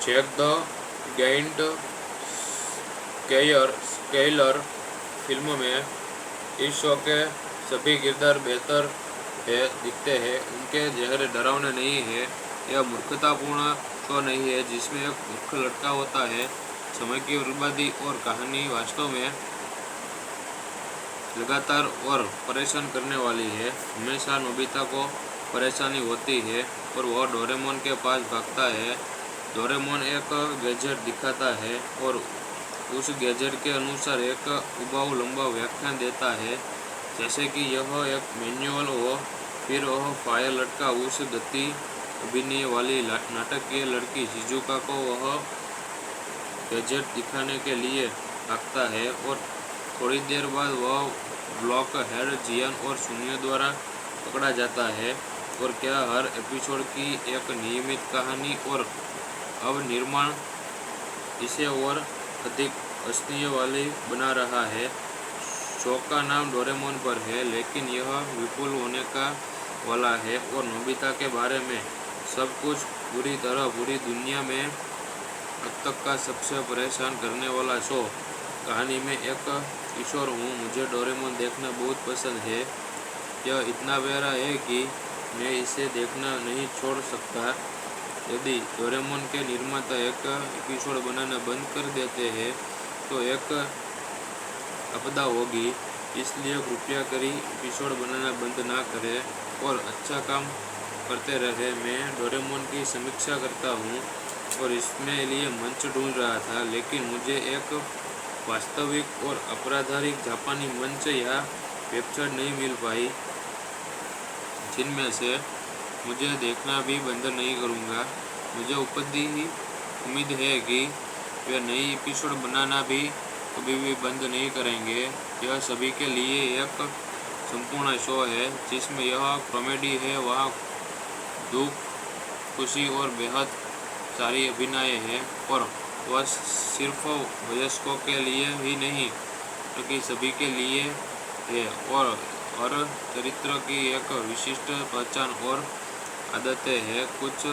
Check the Giant Slayer film में इस show के सभी किरदार बेहतर दिखते हैं। उनके चेहरे डरावने नहीं है। यह मूर्खतापूर्ण शो नहीं है जिसमें एक मूर्ख लड़का होता है। समय की बर्बादी और कहानी वास्तव में लगातार और परेशान करने वाली है। हमेशा नोबिता को परेशानी होती है और वह डोरेमोन के पास भागता है। डोरेमोन एक गैजेट दिखाता है और उस गैजेट के अनुसार एक उबाऊ लंबा व्याख्यान देता है, जैसे कि यह एक मैनुअल हो। फिर वह फायर लड़का उस गति अभिनय वाली नाटकीय लड़की शिजुका को वह गैजेट दिखाने के लिए भागता है और थोड़ी देर बाद वह ब्लॉक हेड जियान और शून्य द्वारा पकड़ा जाता है। और क्या हर एपिसोड की एक नियमित कहानी और अब निर्माण इसे और अधिक हंसने वाली बना रहा है। शो का नाम डोरेमोन पर है, लेकिन यह विपुल होने का वाला है और नोबिता के बारे में सब कुछ पूरी तरह पूरी दुनिया में अब तक का सबसे परेशान करने वाला शो। कहानी में एक किशोर हूँ, मुझे डोरेमोन देखना बहुत पसंद है। यह इतना प्यारा है कि मैं इसे देखना नहीं छोड़ सकता। यदि डोरेमोन के निर्माता एक एपिसोड बनाना बंद कर देते हैं तो एक आपदा होगी, इसलिए कृपया करी एपिसोड बनाना बंद ना करें और अच्छा काम करते रहे। मैं डोरेमोन की समीक्षा करता हूँ और इसमें लिए मंच ढूंढ रहा था, लेकिन मुझे एक वास्तविक और आपराधिक जापानी मंच या वेबसाइट नहीं मिल पाई जिनमें से मुझे देखना भी बंद नहीं करूँगा। मुझे उम्मीद है कि वे नई एपिसोड बनाना भी कभी भी बंद नहीं करेंगे। यह सभी के लिए एक संपूर्ण शो है जिसमें यह कॉमेडी है, वहाँ दुख, खुशी और बेहद सारी अभिनय है और वह सिर्फ वयस्कों के लिए ही नहीं बल्कि सभी के लिए है। और हर चरित्र की एक विशिष्ट पहचान और आदतें हैं। कुछ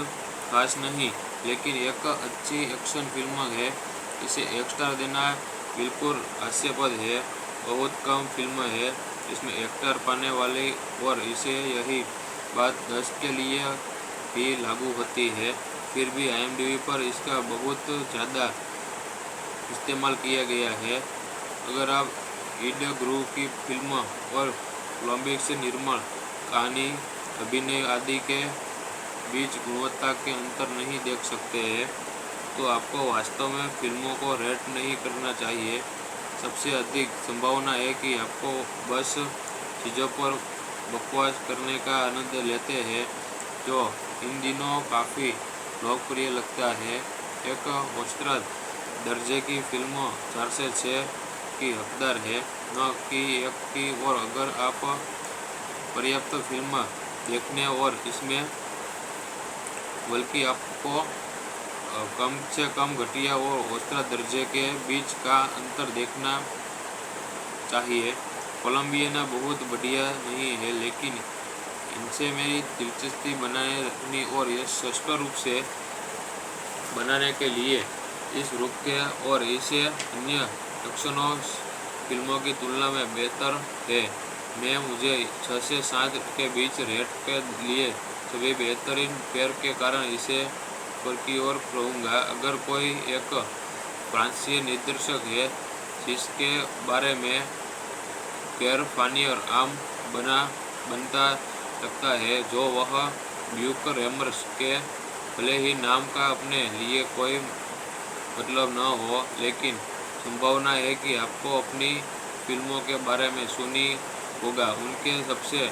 खास नहीं, लेकिन एक अच्छी एक्शन फिल्म है। इसे 1 स्टार देना बिल्कुल हास्यास्पद है। बहुत कम फिल्म है इसमें 1 स्टार पाने वाली और इसे यही बात 10 के लिए भी लागू होती है। फिर भी IMDb पर इसका बहुत ज़्यादा इस्तेमाल किया गया है। अगर आप ईड ग्रुव की फिल्म और कोलंबिक से निर्माण, कहानी, अभिनय आदि के बीच गुणवत्ता के अंतर नहीं देख सकते हैं तो आपको वास्तव में फिल्मों को रेट नहीं करना चाहिए। सबसे अधिक संभावना है कि आपको बस चीज़ों पर बकवास करने का आनंद लेते हैं, जो इन दिनों काफ़ी लोकप्रिय लगता है। एक औसत दर्जे की फिल्म 4 से 6 की हकदार है, न कि 1 की। और अगर आप पर्याप्त फिल्म देखने और इसमें बल्कि आपको कम से कम घटिया और औसत दर्जे के बीच का अंतर देखना चाहिए। कोलंबियाना बहुत बढ़िया नहीं है, लेकिन इनसे मेरी दिलचस्पी बनाए रखनी और यह स्पष्ट रूप से बनाने के लिए इस रूप के और इसे अन्य एक्शनों फिल्मों की तुलना में बेहतर है। मैं मुझे 6 से 7 के बीच रेट के लिए सभी बेहतरीन पेयर के कारण इसे ऊपर की ओर कहूँगा। अगर कोई एक फ्रांसीसी निर्देशक है जिसके बारे में पैर फानी और आम बनता लगता है, जो वह ड्यूक रेमर्स के भले ही नाम का अपने लिए कोई मतलब न हो, लेकिन संभावना है कि आपको अपनी फिल्मों के बारे में सुनी होगा। उनके सबसे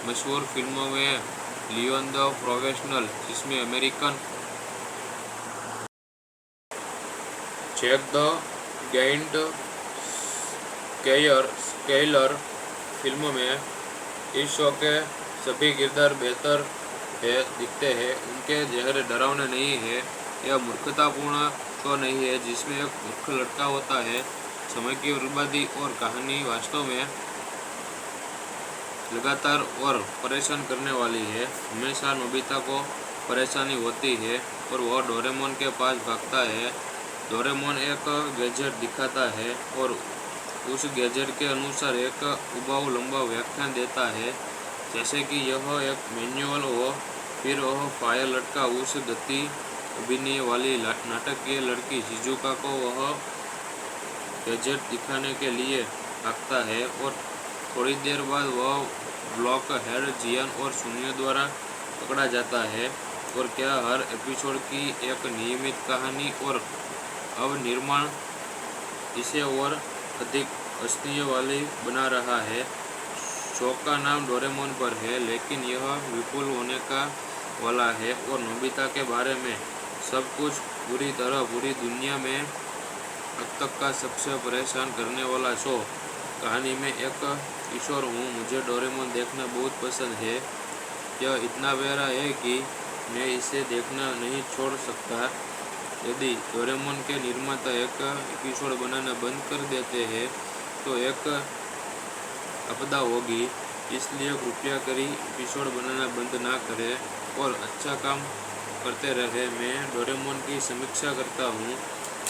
मशहूर फिल्मों में लियोन द प्रोफेशनल, जिसमें American Jack the Giant Slayer film में इस शो के सभी किरदार बेहतर दिखते हैं। उनके चेहरे डरावने नहीं है। यह मूर्खतापूर्ण शो नहीं है जिसमें एक मूर्ख लड़का होता है। समय की बर्बादी और कहानी वास्तव में लगातार और परेशान करने वाली है। हमेशा नोबिता को परेशानी होती है और वह डोरेमोन के पास भागता है। डोरेमोन एक गैजेट दिखाता है और उस गैजेट के अनुसार एक उबाऊ लंबा व्याख्यान देता है, जैसे कि यह एक मैनुअल हो। फिर वह फायर लटका उस गति अभिनय वाली नाटकीय लड़की शिजुका को वह गैजेट दिखाने के लिए भागता है और थोड़ी देर बाद वह ब्लॉक हेड जियान और सुनियो द्वारा पकड़ा जाता है। और क्या हर एपिसोड की एक नियमित कहानी और अब निर्माण इसे और अधिक हंसने वाली बना रहा है। शो का नाम डोरेमोन पर है, लेकिन यह विपुल होने का वाला है और नोबिता के बारे में सब कुछ पूरी तरह पूरी दुनिया में अब तक का सबसे परेशान करने वाला शो। कहानी में एक किशोर हूँ, मुझे डोरेमोन देखना बहुत पसंद है। यह इतना प्यारा है कि मैं इसे देखना नहीं छोड़ सकता। यदि डोरेमोन के निर्माता एक एपिसोड बनाना बंद कर देते हैं तो एक आपदा होगी, इसलिए कृपया करी एपिसोड बनाना बंद ना करें और अच्छा काम करते रहे। मैं डोरेमोन की समीक्षा करता हूँ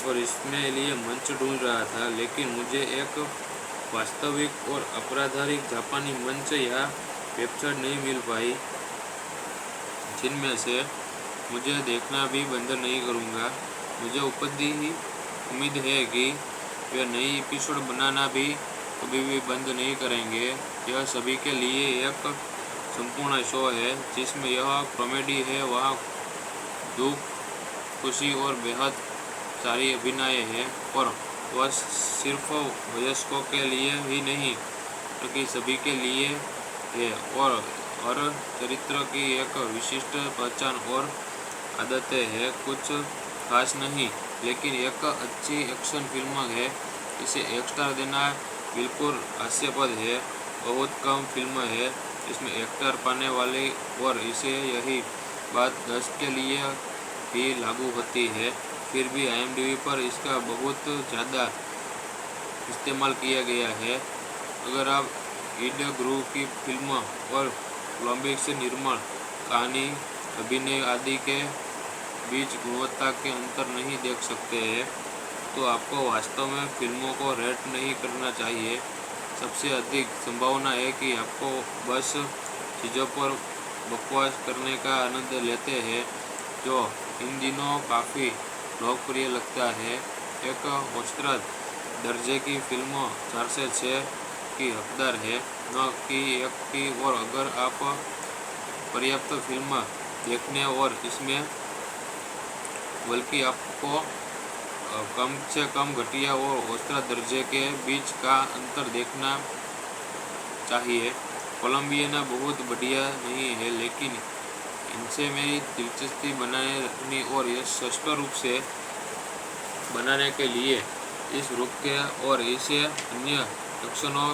और इसमें लिए मंच ढूंढ रहा था, लेकिन मुझे एक वास्तविक और अपराधिक जापानी मंच या वेबसाइट नहीं मिल पाई जिनमें से मुझे देखना भी बंद नहीं करूँगा। मुझे उम्मीद है कि वे नई एपिसोड बनाना भी कभी भी बंद नहीं करेंगे। यह सभी के लिए एक संपूर्ण शो है, जिसमें यह कॉमेडी है, वहाँ दुख, खुशी और बेहद सारी अभिनय है और वह सिर्फ वयस्कों के लिए ही नहीं बल्कि सभी के लिए है। और हर चरित्र की एक विशिष्ट पहचान और आदतें हैं। कुछ खास नहीं, लेकिन एक अच्छी एक्शन फिल्म है। इसे 1 स्टार देना बिल्कुल हास्यास्पद है। बहुत कम फिल्म है इसमें एक्टर पाने वाली और इसे यही बात 10 के लिए भी लागू होती है। फिर भी IMDb पर इसका बहुत ज़्यादा इस्तेमाल किया गया है। अगर आप ईड ग्रुप की फिल्म और कोलंबिक से निर्माण, कहानी, अभिनय आदि के बीच गुणवत्ता के अंतर नहीं देख सकते हैं तो आपको वास्तव में फिल्मों को रेट नहीं करना चाहिए। सबसे अधिक संभावना है कि आपको बस चीज़ों पर बकवास करने का आनंद लेते हैं, जो इन दिनों काफ़ी लोकप्रिय लगता है। एक औसत दर्जे की फिल्म 4 से 6 की हकदार है, न कि 1 की। और अगर आप पर्याप्त फिल्म देखने और इसमें बल्कि आपको कम से कम घटिया और औसत दर्जे के बीच का अंतर देखना चाहिए। कोलंबियन बहुत बढ़िया नहीं है, लेकिन इनसे मेरी दिलचस्पी बनाए रखनी और यह स्पष्ट रूप से बनाने के लिए इस रूप के और इसे अन्य एक्शनों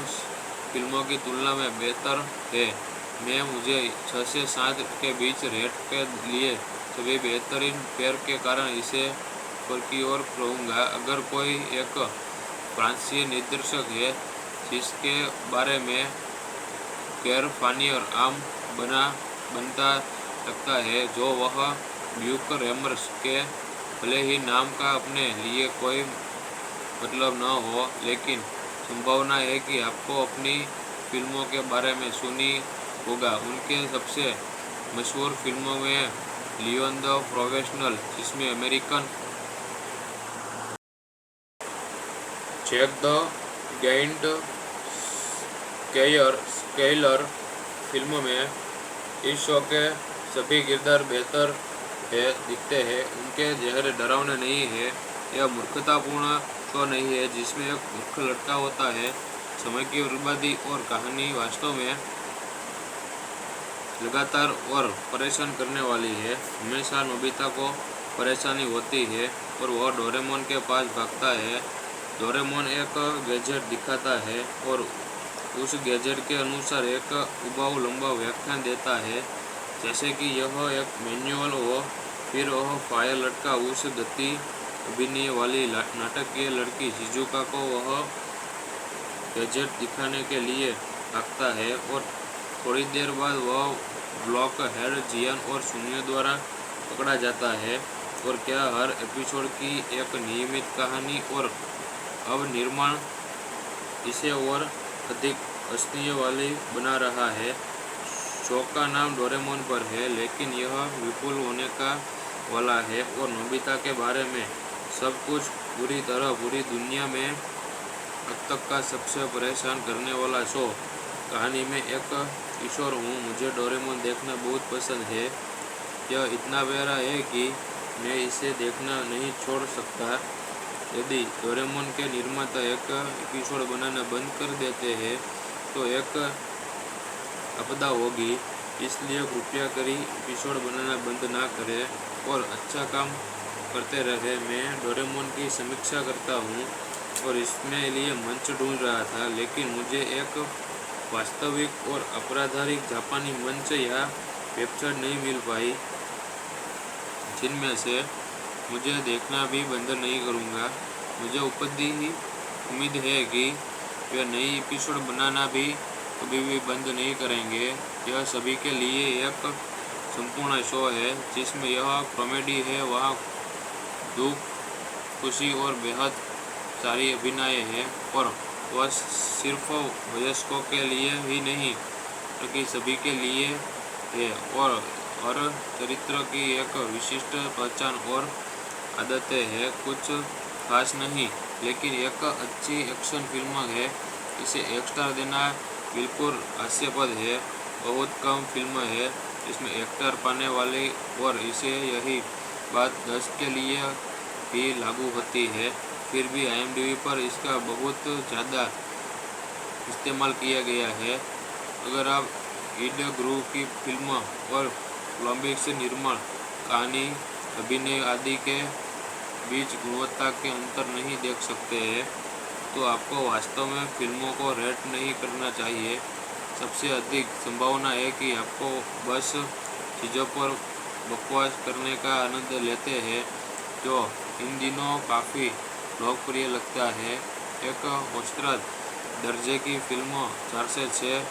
फिल्मों की तुलना में बेहतर है। मैं मुझे 6 से 7 के बीच रेट के लिए सभी बेहतरीन पेयर के कारण इसे ऊपर की ओर कहूँगा। अगर कोई एक फ्रांसीसी निर्देशक है जिसके बारे में गैर फानी और आम बनता लगता है, जो वह ब्यूक रेमर्स के भले ही नाम का अपने लिए कोई मतलब न हो, लेकिन संभावना है कि आपको अपनी फिल्मों के बारे में सुनी होगा। उनके सबसे मशहूर फिल्मों में लियोन द प्रोफेशनल, जिसमें American Jack the Giant Slayer film में इस शो के सभी किरदार बेहतर दिखते हैं। उनके चेहरे डरावने नहीं है। यह मूर्खतापूर्ण शो नहीं है जिसमें एक मूर्ख लड़का होता है। समय की बर्बादी और कहानी वास्तव में लगातार और परेशान करने वाली है। हमेशा नोबिता को परेशानी होती है और वह डोरेमोन के पास भागता है। डोरेमोन एक गैजेट दिखाता है और उस गैजेट के अनुसार एक उबाऊ लंबा व्याख्यान देता है, जैसे कि यह एक मैनुअल हो। फिर वह फायर लटका उस गति अभिनय वाली नाटकीय लड़की शिजुका को वह गैजेट दिखाने के लिए भागता है और थोड़ी देर बाद वह ब्लॉक हेड जियान और सुनियो द्वारा पकड़ा जाता है और क्या हर एपिसोड की एक नियमित कहानी और अब निर्माण इसे और अधिक हंसने वाली बना रहा है। शो का नाम डोरेमोन पर है, लेकिन यह विपुल होने का वाला है और नोबिता के बारे में सब कुछ पूरी दुनिया में अब तक का सबसे परेशान करने वाला शो। कहानी में एक किशोर हूँ, मुझे डोरेमोन देखना बहुत पसंद है। यह इतना प्यारा है कि मैं इसे देखना नहीं छोड़ सकता। यदि डोरेमोन के निर्माता एक एपिसोड बनाना बंद कर देते हैं तो एक आपदा होगी, इसलिए कृपया करी एपिसोड बनाना बंद ना करें और अच्छा काम करते रहे। मैं डोरेमोन की समीक्षा करता हूँ और इसमें लिए मंच ढूंढ रहा था, लेकिन मुझे एक वास्तविक और अपराधिक जापानी मंच या वेबसाइट नहीं मिल पाई जिनमें से मुझे देखना भी बंद नहीं करूँगा। मुझे उम्मीद है कि वे नई एपिसोड बनाना भी कभी भी बंद नहीं करेंगे। यह सभी के लिए एक संपूर्ण शो है जिसमें यह कॉमेडी है, वहाँ दुख, खुशी और बेहद सारी अभिनय है और वह सिर्फ वयस्कों के लिए ही नहीं बल्कि सभी के लिए है और चरित्र की एक विशिष्ट पहचान और आदतें हैं। कुछ खास नहीं, लेकिन एक अच्छी एक्शन फिल्म है। इसे 1 स्टार देना बिल्कुल हास्यास्पद है। बहुत कम फिल्म है इसमें एक्टर पाने वाली और इसे यही बात 10 के लिए भी लागू होती है। फिर भी IMDb पर इसका बहुत ज़्यादा इस्तेमाल किया गया है। अगर आप ईड ग्रुप की फिल्म और कोलंबिक निर्माण, कहानी, अभिनय आदि के बीच गुणवत्ता के अंतर नहीं देख सकते हैं तो आपको वास्तव में फिल्मों को रेट नहीं करना चाहिए। सबसे अधिक संभावना है कि आपको बस चीज़ों पर बकवास करने का आनंद लेते हैं, जो इन दिनों काफ़ी लोकप्रिय लगता है। एक औसत दर्जे की फिल्म 4 से 6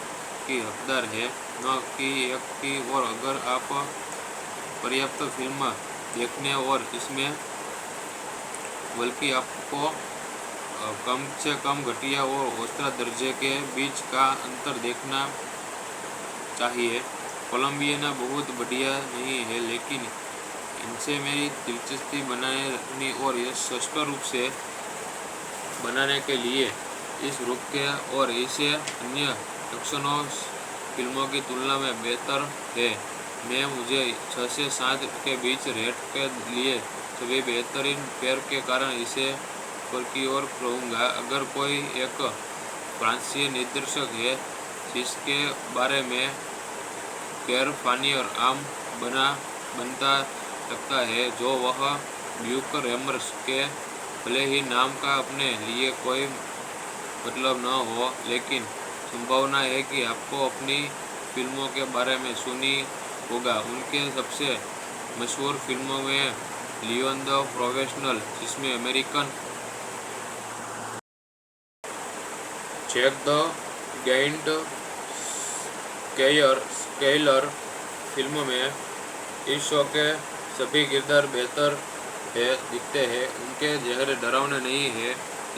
की हकदार है, न कि 1 की। और अगर आप पर्याप्त फिल्म देखने और इसमें बल्कि आपको कम से कम घटिया और औसत दर्जे के बीच का अंतर देखना चाहिए। कोलंबिया बहुत बढ़िया नहीं है, लेकिन इनसे मेरी दिलचस्पी बनाए रखनी और यह स्पष्ट रूप से बनाने के लिए इस रूप के और इसे अन्य एक्शनों फिल्मों की तुलना में बेहतर है। मैं मुझे 6 से 7 के बीच रेट के लिए सभी बेहतरीन पेयर के कारण इसे ऊपर की ओर कहूँगा। अगर कोई एक फ्रांसीसी निर्देशक है जिसके बारे में पैर फानी और आम बनता लगता है, जो वह ड्यूक रेमर्स के भले ही नाम का अपने लिए कोई मतलब न हो, लेकिन संभावना है कि आपको अपनी फिल्मों के बारे में सुनी होगा। उनके सबसे मशहूर फिल्मों में लियोन द प्रोफेशनल, जिसमें American Jack the Giant Slayer film में इस शो के सभी किरदार बेहतर दिखते हैं। उनके चेहरे डरावने नहीं है।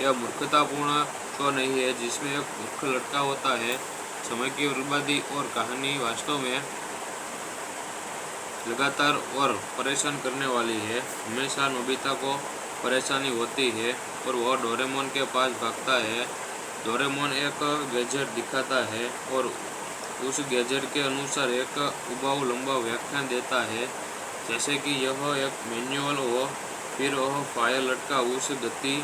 यह मूर्खतापूर्ण शो नहीं है जिसमें एक मूर्ख लड़का होता है। समय की बर्बादी और कहानी वास्तव में लगातार और परेशान करने वाली है। हमेशा नोबिता को परेशानी होती है और वह डोरेमोन के पास भागता है। डोरेमोन एक गैजेट दिखाता है और उस गैजेट के अनुसार एक उबाऊ लंबा व्याख्यान देता है, जैसे कि यह एक मैनुअल हो। फिर वह फायर लड़का उस गति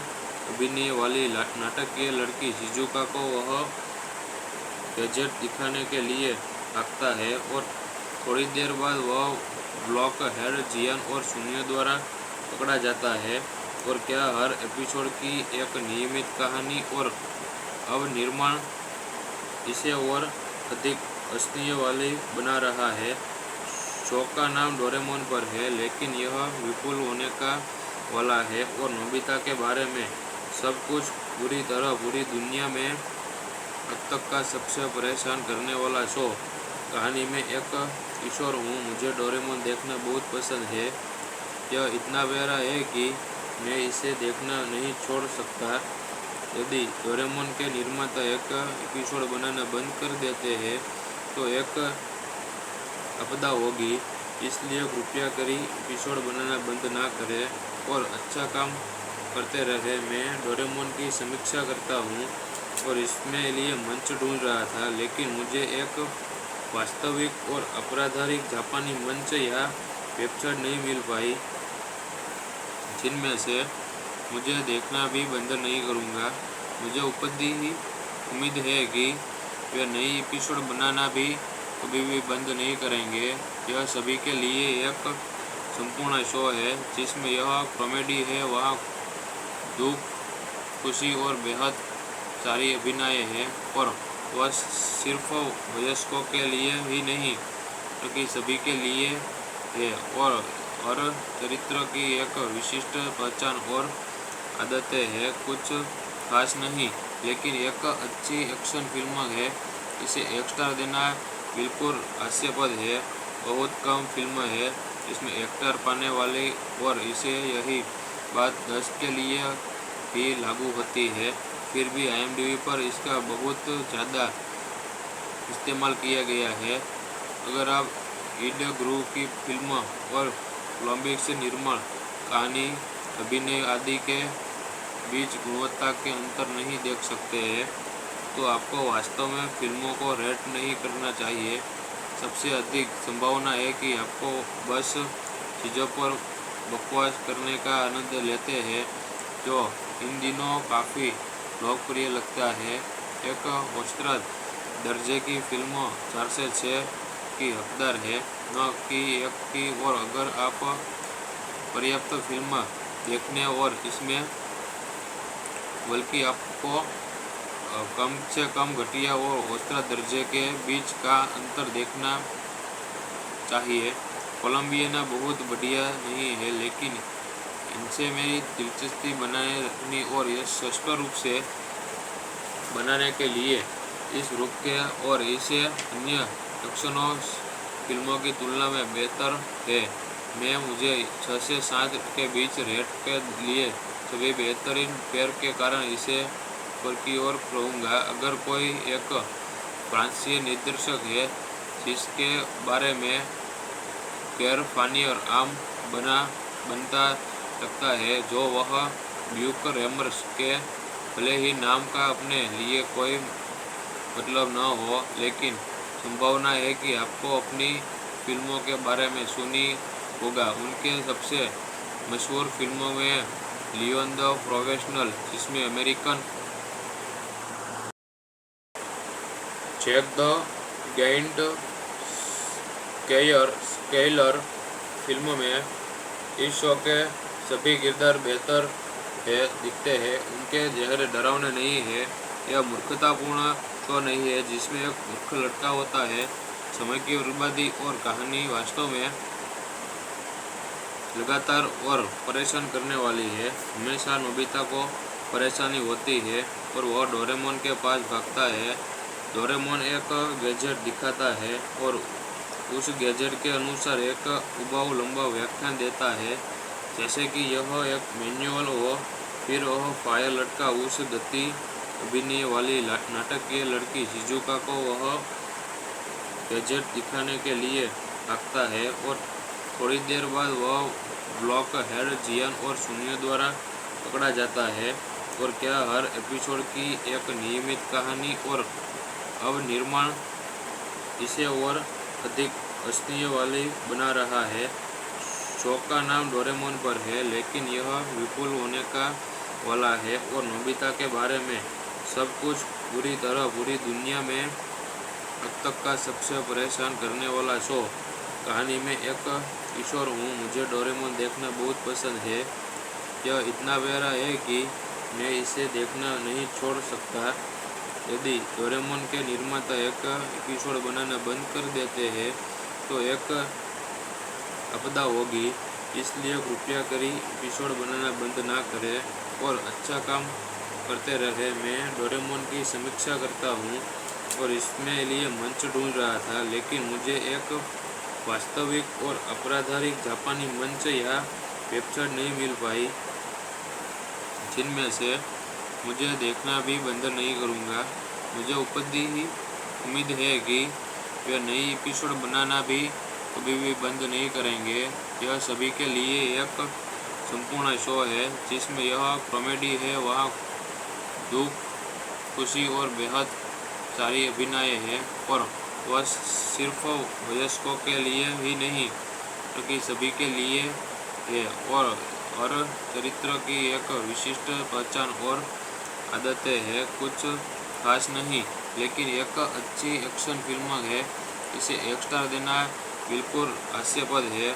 अभिनय वाली नाटकीय लड़की शिजुका को वह गैजेट दिखाने के लिए भागता है और थोड़ी देर बाद वह ब्लॉक हेड जियान और शून्य द्वारा पकड़ा जाता है। और क्या हर एपिसोड की एक नियमित कहानी और अब निर्माण इसे और अधिक हंसने वाली बना रहा है। शो का नाम डोरेमोन पर है, लेकिन यह विपुल होने का वाला है और नोबिता के बारे में सब कुछ पूरी दुनिया में अब तक का सबसे परेशान करने वाला शो। कहानी में एक किशोर हूँ, मुझे डोरेमोन देखना बहुत पसंद है। यह इतना प्यारा है कि मैं इसे देखना नहीं छोड़ सकता। यदि डोरेमोन के निर्माता एक एपिसोड बनाना बंद कर देते हैं तो एक आपदा होगी, इसलिए कृपया करी एपिसोड बनाना बंद ना करें और अच्छा काम करते रहे। मैं डोरेमोन की समीक्षा करता हूँ और इसमें लिए मंच ढूंढ रहा था, लेकिन मुझे एक वास्तविक और आपराधिक जापानी मंच या वेबसाइट नहीं मिल पाई जिनमें से मुझे देखना भी बंद नहीं करूँगा। मुझे उम्मीद है कि वे नई एपिसोड बनाना भी कभी भी बंद नहीं करेंगे। यह सभी के लिए एक संपूर्ण शो है जिसमें यह कॉमेडी है, वहाँ दुख, खुशी और बेहद सारी अभिनय है और वह सिर्फ वयस्कों के लिए ही नहीं बल्कि सभी के लिए है और हर चरित्र की एक विशिष्ट पहचान और आदतें हैं। कुछ खास नहीं, लेकिन एक अच्छी एक्शन फिल्म है। इसे 1 स्टार देना बिल्कुल हास्यास्पद है। बहुत कम फिल्म है इसमें 1 स्टार पाने वाली और इसे यही बात 10 के लिए भी लागू होती है। फिर भी IMDb पर इसका बहुत ज़्यादा इस्तेमाल किया गया है। अगर आप ईड ग्रू की फिल्म और कोलंबिक से निर्माण, कहानी, अभिनय आदि के बीच गुणवत्ता के अंतर नहीं देख सकते हैं तो आपको वास्तव में फिल्मों को रेट नहीं करना चाहिए। सबसे अधिक संभावना है कि आपको बस चीज़ों पर बकवास करने का आनंद लेते हैं जो इन दिनों काफ़ी लोकप्रिय लगता है। एक औसत दर्जे की फिल्म 4 से 6 की हकदार है, न कि 1 की। और अगर आप पर्याप्त फिल्म देखने और इसमें बल्कि आपको कम से कम घटिया और औसत दर्जे के बीच का अंतर देखना चाहिए। कोलंबियाना बहुत बढ़िया नहीं है, लेकिन इनसे मेरी दिलचस्पी बनाए रखनी और यह स्पष्ट रूप से बनाने के लिए इस रूप के और इसे अन्य एक्शनों फिल्मों की तुलना में बेहतर है। मैं मुझे 6 से 7 के बीच रेट के लिए सभी बेहतरीन पेयर के कारण इसे ऊपर की ओर कहूँगा। अगर कोई एक फ्रांसीसी निर्देशक है जिसके बारे में पैर फानी और आम बनता लगता है, जो वह ड्यूक रेमर्स के भले ही नाम का अपने लिए कोई मतलब न हो, लेकिन संभावना है कि आपको अपनी फिल्मों के बारे में सुनी होगा। उनके सबसे मशहूर फिल्मों में लियोन द प्रोफेशनल, जिसमें American Jack the Giant Slayer film में इस शो के सभी किरदार बेहतर दिखते हैं। उनके चेहरे डरावने नहीं है। यह मूर्खतापूर्ण शो नहीं है जिसमें एक मूर्ख लड़का होता है। समय की बर्बादी और कहानी वास्तव में लगातार और परेशान करने वाली है। हमेशा नोबिता को परेशानी होती है और वह डोरेमोन के पास भागता है। डोरेमोन एक गैजेट दिखाता है और उस गैजेट के अनुसार एक उबाऊ लंबा व्याख्यान देता है, जैसे कि यह एक मैनुअल हो। फिर वह फायर लटका उस गति अभिनय वाली नाटकीय लड़की शिजुका को वह गैजेट दिखाने के लिए भागता है और थोड़ी देर बाद वह ब्लॉक हेड जियान और सुनियो द्वारा पकड़ा जाता है। और क्या हर एपिसोड की एक नियमित कहानी और अब निर्माण इसे और अधिक हंसने वाली बना रहा है। शो का नाम डोरेमोन पर है, लेकिन यह विपुल होने का वाला है और नोबिता के बारे में सब कुछ पूरी दुनिया में अब तक का सबसे परेशान करने वाला शो। कहानी में एक किशोर हूँ, मुझे डोरेमोन देखना बहुत पसंद है। यह इतना प्यारा है कि मैं इसे देखना नहीं छोड़ सकता। यदि डोरेमोन के निर्माता एक एपिसोड बनाना बंद कर देते हैं तो एक आपदा होगी, इसलिए कृपया करी एपिसोड बनाना बंद ना करें और अच्छा काम करते रहे। मैं डोरेमोन की समीक्षा करता हूँ और इसमें लिए मंच ढूंढ रहा था, लेकिन मुझे एक वास्तविक और आपराधिक जापानी मंच या वेबसाइट नहीं मिल पाई, जिनमें से मुझे देखना भी बंद नहीं करूँगा। मुझे उम्मीद है कि वे नई एपिसोड बनाना भी कभी भी बंद नहीं करेंगे। यह सभी के लिए एक संपूर्ण शो है, जिसमें यह कॉमेडी है, वहाँ दुख, खुशी और बेहद सारी अभिनय है, और वह सिर्फ वयस्कों के लिए ही नहीं बल्कि सभी के लिए है। और हर चरित्र की एक विशिष्ट पहचान और आदतें हैं। कुछ खास नहीं, लेकिन एक अच्छी एक्शन फिल्म है। इसे 1 स्टार देना बिल्कुल हास्यास्पद है।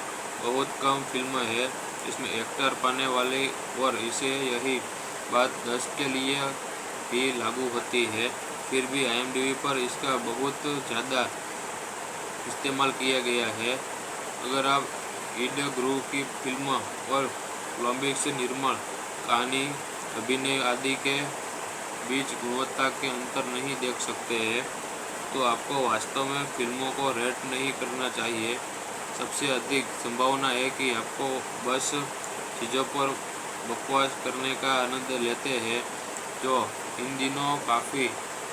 बहुत कम फिल्म है इसमें एक्टर पाने वाले, और इसे यही बात 10 के लिए भी लागू होती है। फिर भी IMDb पर इसका बहुत ज़्यादा इस्तेमाल किया गया है। अगर आप ईड ग्रुप की फिल्म और कोलंबिक से निर्माण, कहानी, अभिनय आदि के बीच गुणवत्ता के अंतर नहीं देख सकते हैं, तो आपको वास्तव में फिल्मों को रेट नहीं करना चाहिए। सबसे अधिक संभावना है कि आपको बस चीज़ों पर बकवास करने का आनंद लेते हैं, जो इन दिनों काफ़ी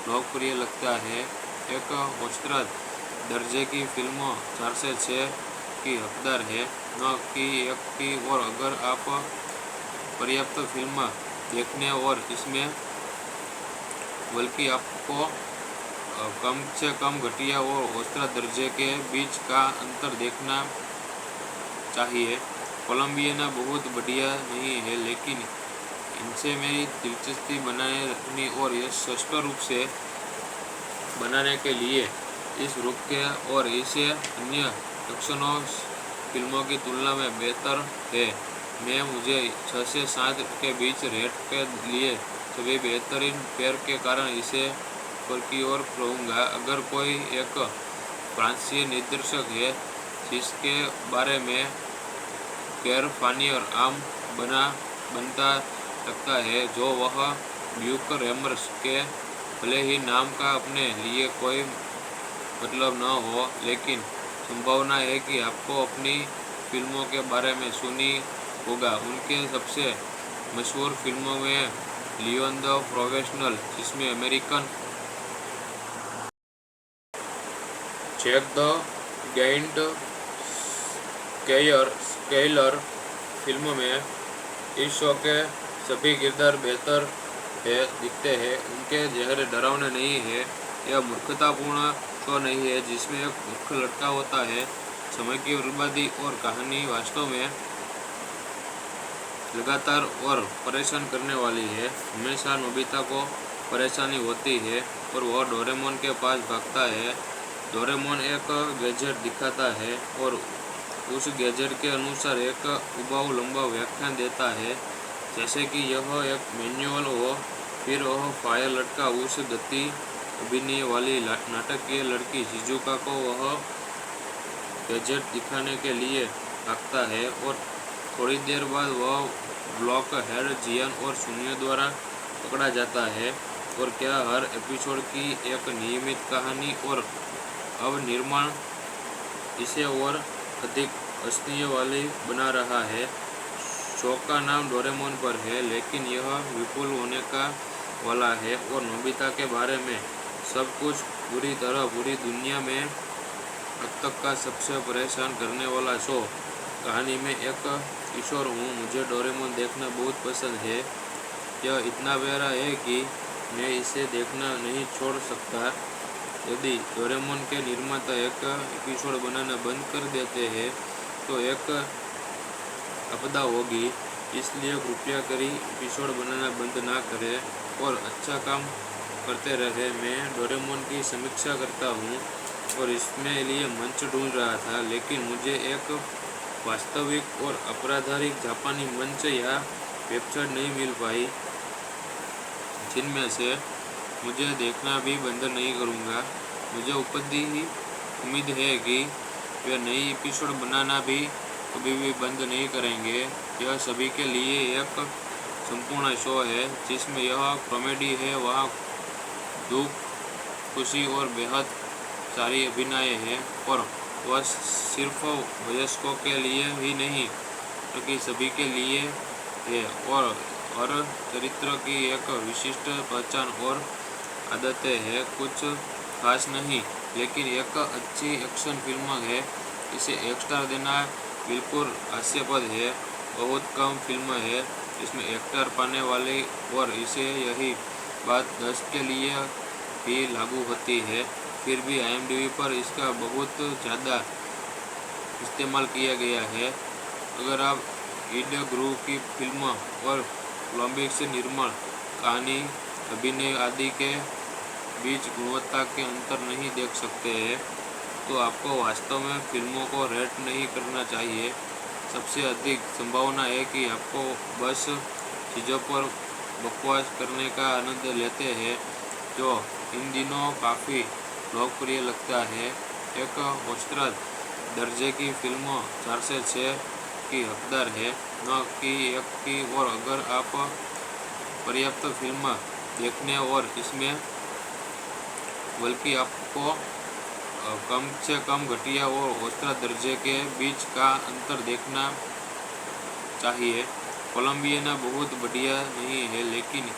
लोकप्रिय लगता है। एक औसत दर्जे की फिल्म 4 से 6 की हकदार है, न कि 1 की। और अगर आप पर्याप्त फिल्म देखने और इसमें बल्कि आपको कम से कम घटिया और औसत दर्जे के बीच का अंतर देखना चाहिए। कोलंबियाना बहुत बढ़िया नहीं है, लेकिन इनसे मेरी दिलचस्पी बनाए रखनी और यह स्पष्ट रूप से बनाने के लिए इस रूप के और इसे अन्य एक्शनों फिल्मों की तुलना में बेहतर है। मैं मुझे 6 से 7 के बीच रेट के लिए सभी बेहतरीन पेयर के कारण इसे ऊपर की ओर कहूँगा। अगर कोई एक फ्रांसीसी निर्देशक है जिसके बारे में गैर फानी और आम बनता लगता है, जो वह ब्यूक रेमर्स के भले ही नाम का अपने लिए कोई मतलब न हो, लेकिन संभावना है कि आपको अपनी फिल्मों के बारे में सुनी होगा। उनके सबसे मशहूर फिल्मों में लियोन द प्रोफेशनल, जिसमें American Jack the Giant Slayer film में इस शो के सभी किरदार बेहतर दिखते हैं। उनके चेहरे डरावने नहीं है। यह मूर्खतापूर्ण शो नहीं है जिसमें एक मूर्ख लड़का होता है। समय की बर्बादी और कहानी वास्तव में लगातार और परेशान करने वाली है। हमेशा नोबिता को परेशानी होती है और वह डोरेमोन के पास भागता है। डोरेमोन एक गैजेट दिखाता है और उस गैजेट के अनुसार एक उबाऊ लंबा व्याख्यान देता है, जैसे कि यह एक मैनुअल हो। फिर वह फायर लड़का उस गति अभिनय वाली नाटकीय लड़की शिजुका को वह गैजेट दिखाने के लिए भागता है, और थोड़ी देर बाद वह ब्लॉक हेड जियान और शून्य द्वारा पकड़ा जाता है। और क्या हर एपिसोड की एक नियमित कहानी और अब निर्माण इसे और अधिक हंसने वाली बना रहा है। शो का नाम डोरेमोन पर है, लेकिन यह विपुल होने का वाला है और नोबिता के बारे में सब कुछ पूरी तरह पूरी दुनिया में अब तक का सबसे परेशान करने वाला शो। कहानी में एक किशोर हूँ, मुझे डोरेमोन देखना बहुत पसंद है। यह इतना प्यारा है कि मैं इसे देखना नहीं छोड़ सकता। यदि डोरेमोन के निर्माता एक एपिसोड बनाना बंद कर देते हैं तो एक आपदा होगी, इसलिए कृपया करी एपिसोड बनाना बंद ना करें और अच्छा काम करते रहे। मैं डोरेमोन की समीक्षा करता हूँ और इसमें लिए मंच ढूंढ रहा था, लेकिन मुझे एक वास्तविक और आपराधिक जापानी मंच या वेबसाइट नहीं मिल पाई, जिनमें से मुझे देखना भी बंद नहीं करूँगा। मुझे उम्मीद है कि वे नई एपिसोड बनाना भी कभी भी बंद नहीं करेंगे। यह सभी के लिए एक संपूर्ण शो है, जिसमें यह कॉमेडी है, वहाँ दुख, खुशी और बेहद सारी अभिनय है और वह सिर्फ वयस्कों के लिए ही नहीं बल्कि सभी के लिए है। और चरित्र की एक विशिष्ट पहचान और आदतें हैं, कुछ खास नहीं लेकिन एक अच्छी एक्शन फिल्म है। इसे 1 स्टार देना बिल्कुल हास्यास्पद है। बहुत कम फिल्म है इसमें 1 स्टार पाने वाली और इसे यही बात 10 के लिए भी लागू होती है। फिर भी IMDb पर इसका बहुत ज़्यादा इस्तेमाल किया गया है। अगर आप ईड ग्रुव की फिल्म और कोलंबिक से निर्माण कहानी अभिनय आदि के बीच गुणवत्ता के अंतर नहीं देख सकते हैं तो आपको वास्तव में फिल्मों को रेट नहीं करना चाहिए। सबसे अधिक संभावना है कि आपको बस चीज़ों पर बकवास करने का आनंद लेते हैं जो इन दिनों काफ़ी लोकप्रिय लगता है। एक औसत दर्जे की फिल्म 4 से 6 की हकदार है, न कि 1 की। और अगर आप पर्याप्त फिल्म देखने और इसमें बल्कि आपको कम से कम घटिया और औसत दर्जे के बीच का अंतर देखना चाहिए। कोलंबियाना बहुत बढ़िया नहीं है लेकिन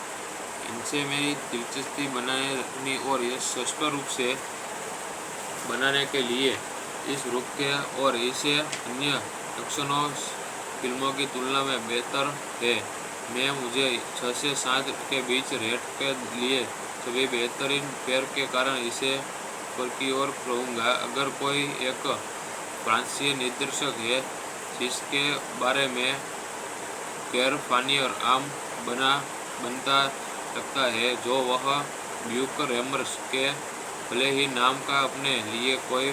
इनसे मेरी दिलचस्पी बनाए रखनी और यह स्पष्ट रूप से बनाने के लिए इस रुख के और इसे अन्य एक्शनों फिल्मों की तुलना में बेहतर है। मैं मुझे 6 से 7 के बीच रेट के लिए सभी बेहतरीन पेयर के कारण इसे ऊपर की ओर कहूँगा। अगर कोई एक फ्रांसीसी निर्देशक है जिसके बारे में पैर फानी और आम बनता लगता है जो वह ड्यूक रेमर्स के भले ही नाम का अपने लिए कोई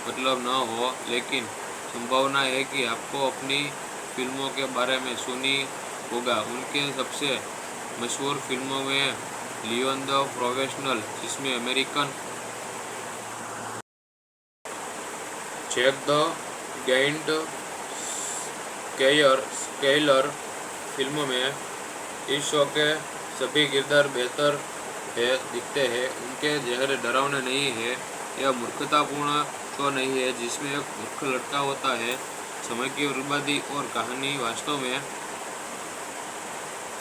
मतलब न हो लेकिन संभावना है कि आपको अपनी फिल्मों के बारे में सुनी होगा। उनके सबसे मशहूर फिल्मों में लियोन द प्रोफेशनल जिसमें American Jack the Giant Slayer film में इस शो के सभी किरदार बेहतर दिखते हैं। उनके चेहरे डरावने नहीं है। यह मूर्खतापूर्ण शो नहीं है जिसमें एक मूर्ख लड़का होता है। समय की बर्बादी और कहानी वास्तव में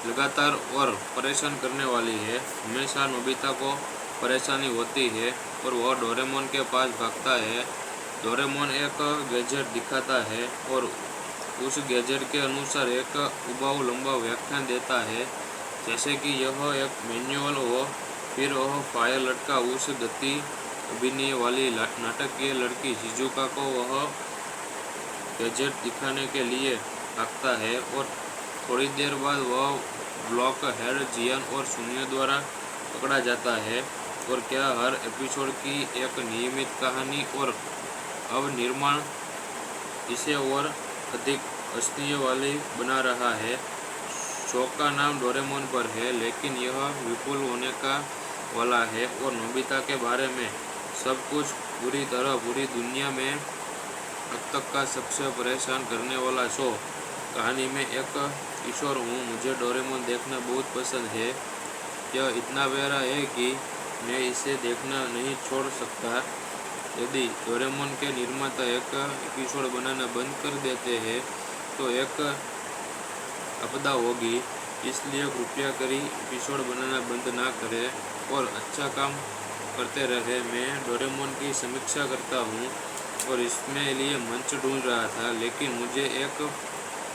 लगातार और परेशान करने वाली है। हमेशा नोबिता को परेशानी होती है और वह डोरेमोन के पास भागता है। डोरेमोन एक गैजेट दिखाता है और उस गैजेट के अनुसार एक उबाऊ लंबा व्याख्यान देता है जैसे कि यह एक मैनुअल हो। फिर वह फायर लटका उस गति अभिनय वाली नाटकीय लड़की शिजुका को वह गैजेट दिखाने के लिए भागता है और थोड़ी देर बाद वह ब्लॉक हेड जियान और सुनियो द्वारा पकड़ा जाता है। और क्या हर एपिसोड की एक नियमित कहानी और अब निर्माण इसे और अधिक हंसने वाली बना रहा है। शो का नाम डोरेमोन पर है लेकिन यह विपुल होने का वाला है और नोबिता के बारे में सब कुछ पूरी तरह पूरी दुनिया में अब तक का सबसे परेशान करने वाला शो। कहानी में एक किशोर हूँ, मुझे डोरेमोन देखना बहुत पसंद है। यह इतना प्यारा है कि मैं इसे देखना नहीं छोड़ सकता। यदि डोरेमोन के निर्माता एक एपिसोड बनाना बंद कर देते हैं तो एक आपदा होगी, इसलिए कृपया करी एपिसोड बनाना बंद ना करें और अच्छा काम करते रहे। मैं डोरेमोन की समीक्षा करता हूँ और इसमें लिए मंच ढूंढ रहा था लेकिन मुझे एक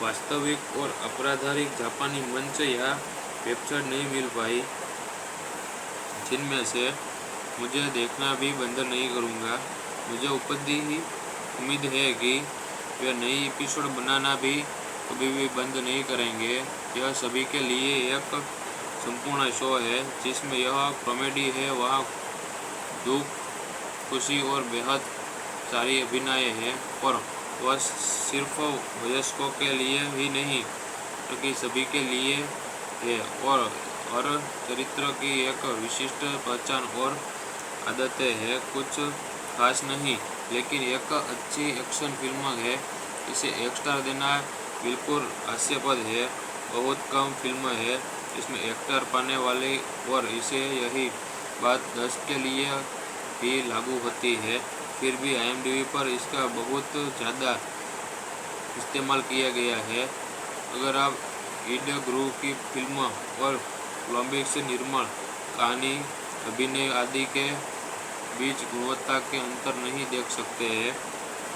वास्तविक और अपराधिक जापानी मंच या वेबसाइट नहीं मिल पाई जिनमें से मुझे देखना भी बंद नहीं करूँगा। मुझे उम्मीद है कि वे नई एपिसोड बनाना भी कभी भी बंद नहीं करेंगे। यह सभी के लिए एक संपूर्ण शो है जिसमें यह कॉमेडी है, वहाँ दुख, खुशी और बेहद सारी अभिनय है और वह सिर्फ वयस्कों के लिए ही नहीं बल्कि सभी के लिए है। और चरित्र की एक विशिष्ट पहचान और आदतें हैं, कुछ खास नहीं लेकिन एक अच्छी एक्शन फिल्म है। इसे 1 स्टार देना बिल्कुल हास्यास्पद है। बहुत कम फिल्म है इसमें 1 स्टार पाने वाली और इसे यही बात 10 के लिए भी लागू होती है। फिर भी IMDb पर इसका बहुत ज़्यादा इस्तेमाल किया गया है। अगर आप ईड गुरु की फिल्म और कोलंबिया से निर्माण, कहानी, अभिनय आदि के बीच गुणवत्ता के अंतर नहीं देख सकते हैं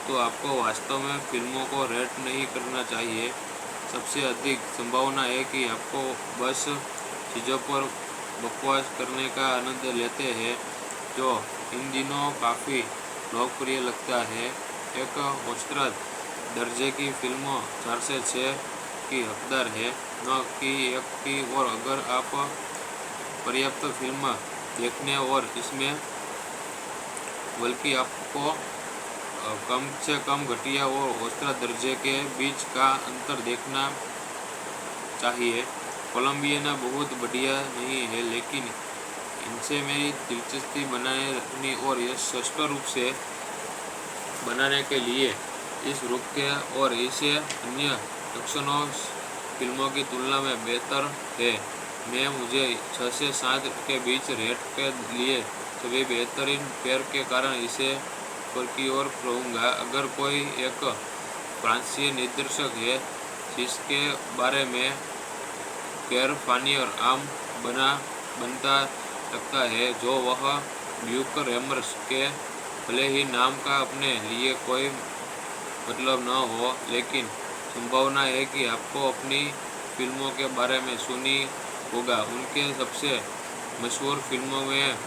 तो आपको वास्तव में फिल्मों को रेट नहीं करना चाहिए। सबसे अधिक संभावना है कि आपको बस चीज़ों पर बकवास करने का आनंद लेते हैं, जो इन दिनों काफ़ी लोकप्रिय लगता है। एक औसत दर्जे की फिल्म 4 से 6 की हकदार है, न कि 1 की। और अगर आप पर्याप्त फिल्म देखने और इसमें बल्कि आपको कम से कम घटिया और औसत दर्जे के बीच का अंतर देखना चाहिए। कोलंबिया बहुत बढ़िया नहीं है, लेकिन इनसे मेरी दिलचस्पी बनाए रखनी और यह स्पष्ट रूप से बनाने के लिए इस रूप के और इसे अन्य एक्शनों फिल्मों की तुलना में बेहतर है। मैं मुझे 6 से 7 के बीच रेट के लिए सभी बेहतरीन पेयर के कारण इसे ऊपर की ओर कहूँगा। अगर कोई एक फ्रांसीसी निर्देशक है जिसके बारे में गैर फानी और आम बनता लगता है, जो वह ड्यूक रेमर्स के भले ही नाम का अपने लिए कोई मतलब न हो, लेकिन संभावना है कि आपको अपनी फिल्मों के बारे में सुनी होगा। उनके सबसे मशहूर फिल्मों में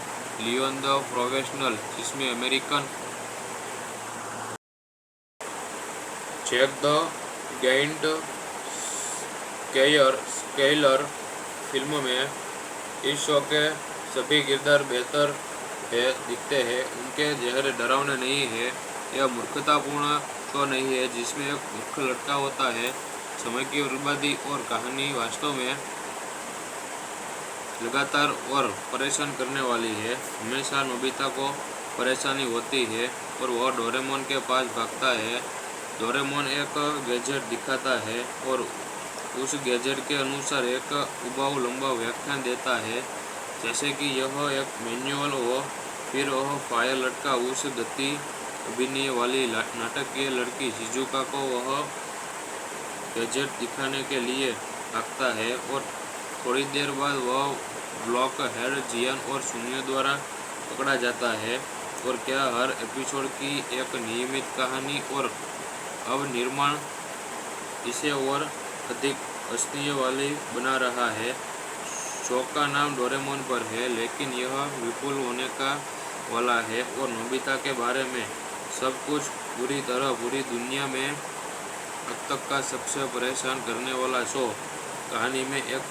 लियोन द प्रोफेशनल, जिसमें American Jack the Giant Slayer film में इस शो के सभी किरदार बेहतर दिखते हैं। उनके चेहरे डरावने नहीं है। यह मूर्खतापूर्ण शो नहीं है जिसमें एक मूर्ख लड़का होता है। समय की बर्बादी और कहानी वास्तव में लगातार और परेशान करने वाली है। हमेशा नोबिता को परेशानी होती है और वह डोरेमोन के पास भागता है। डोरेमोन एक गैजेट दिखाता है और उस गैजेट के अनुसार एक उबाऊ लंबा व्याख्यान देता है, जैसे कि यह एक मैनुअल हो। फिर वह फायर लड़का उस गति अभिनय वाली नाटकीय लड़की शिजुका को वह गैजेट दिखाने के लिए भागता है और थोड़ी देर बाद वह ब्लॉक हेड जियान और सुनियो द्वारा पकड़ा जाता है। और क्या हर एपिसोड की एक नियमित कहानी और अब निर्माण इसे और अधिक हंसने वाली बना रहा है। शो का नाम डोरेमोन पर है, लेकिन यह विपुल होने का वाला है और नोबिता के बारे में सब कुछ पूरी तरह पूरी दुनिया में अब तक का सबसे परेशान करने वाला शो। कहानी में एक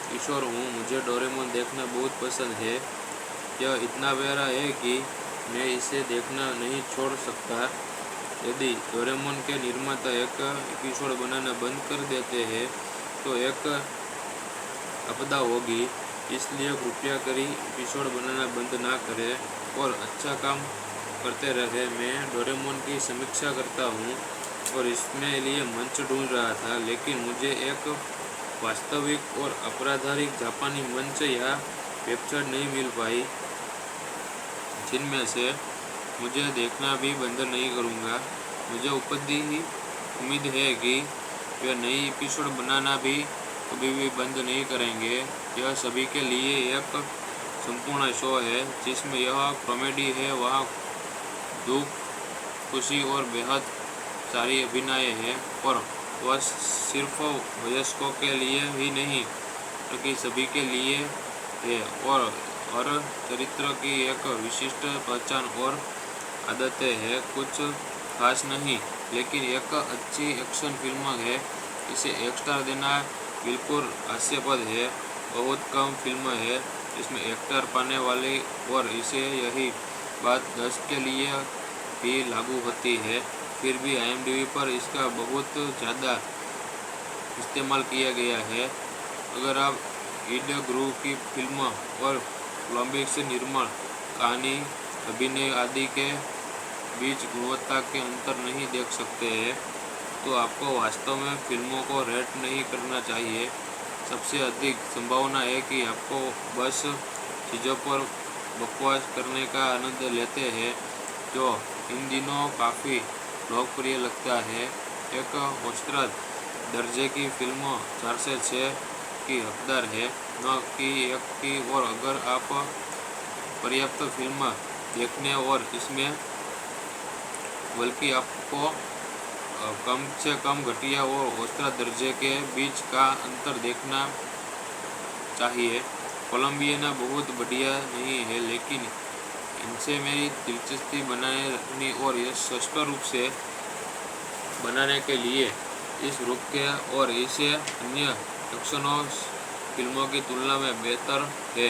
किशोर हूँ, मुझे डोरेमोन देखना बहुत पसंद है। यह इतना प्यारा है कि मैं इसे देखना नहीं छोड़ सकता। यदि डोरेमोन के निर्माता एक एपिसोड बनाना बंद कर देते हैं तो एक आपदा होगी, इसलिए कृपया करी एपिसोड बनाना बंद ना करें और अच्छा काम करते रहे। मैं डोरेमोन की समीक्षा करता हूँ और इसमें लिए मंच ढूंढ रहा था, लेकिन मुझे एक वास्तविक और अपराधिक जापानी मंच या वेबसाइट नहीं मिल पाई जिनमें से मुझे देखना भी बंद नहीं करूँगा। मुझे उम्मीद है कि वे नई एपिसोड बनाना भी कभी भी बंद नहीं करेंगे। यह सभी के लिए एक संपूर्ण शो है जिसमें यह कॉमेडी है, वहाँ दुख, खुशी और बेहद सारी अभिनय है। और वह सिर्फ वयस्कों के लिए ही नहीं बल्कि सभी के लिए है। और हर चरित्र की एक विशिष्ट पहचान और आदतें हैं। कुछ खास नहीं, लेकिन एक अच्छी एक्शन फिल्म है। इसे 1 स्टार देना बिल्कुल हास्यास्पद है। बहुत कम फिल्म है इसमें 1 स्टार पाने वाली, और इसे यही बात 10 के लिए भी लागू होती है। फिर भी IMDb पर इसका बहुत ज़्यादा इस्तेमाल किया गया है। अगर आप ईड गुरु की फिल्म और कोलंबिया से निर्माण, कहानी, अभिनय आदि के बीच गुणवत्ता के अंतर नहीं देख सकते हैं तो आपको वास्तव में फिल्मों को रेट नहीं करना चाहिए। सबसे अधिक संभावना है कि आपको बस चीज़ों पर बकवास करने का आनंद लेते हैं, जो इन दिनों काफ़ी लोकप्रिय लगता है। एक औसत दर्जे की फिल्म 4 से 6 की हकदार है, न कि 1 की। और अगर आप पर्याप्त फिल्म देखने और इसमें बल्कि आपको कम से कम घटिया और औसत दर्जे के बीच का अंतर देखना चाहिए। कोलंबियाना बहुत बढ़िया नहीं है, लेकिन इनसे मेरी दिलचस्पी बनाए रखनी और यह स्पष्ट रूप से बनाने के लिए इस रूप के और इसे अन्य एक्शनों फिल्मों की तुलना में बेहतर है।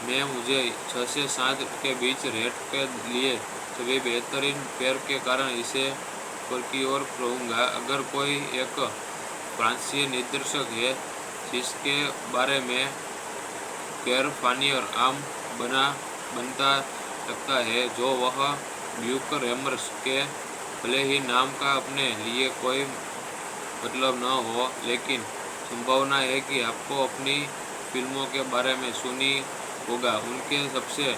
मैं मुझे 6 से 7 के बीच रेट के लिए सभी बेहतरीन पेयर के कारण इसे ऊपर की ओर कहूँगा। अगर कोई एक फ्रांसीसी निर्देशक है जिसके बारे में केयर फानियर आम बनता लगता है, जो वह ड्यूक रेमर्स के भले ही नाम का अपने लिए कोई मतलब न हो, लेकिन संभावना है कि आपको अपनी फिल्मों के बारे में सुनी होगा। उनके सबसे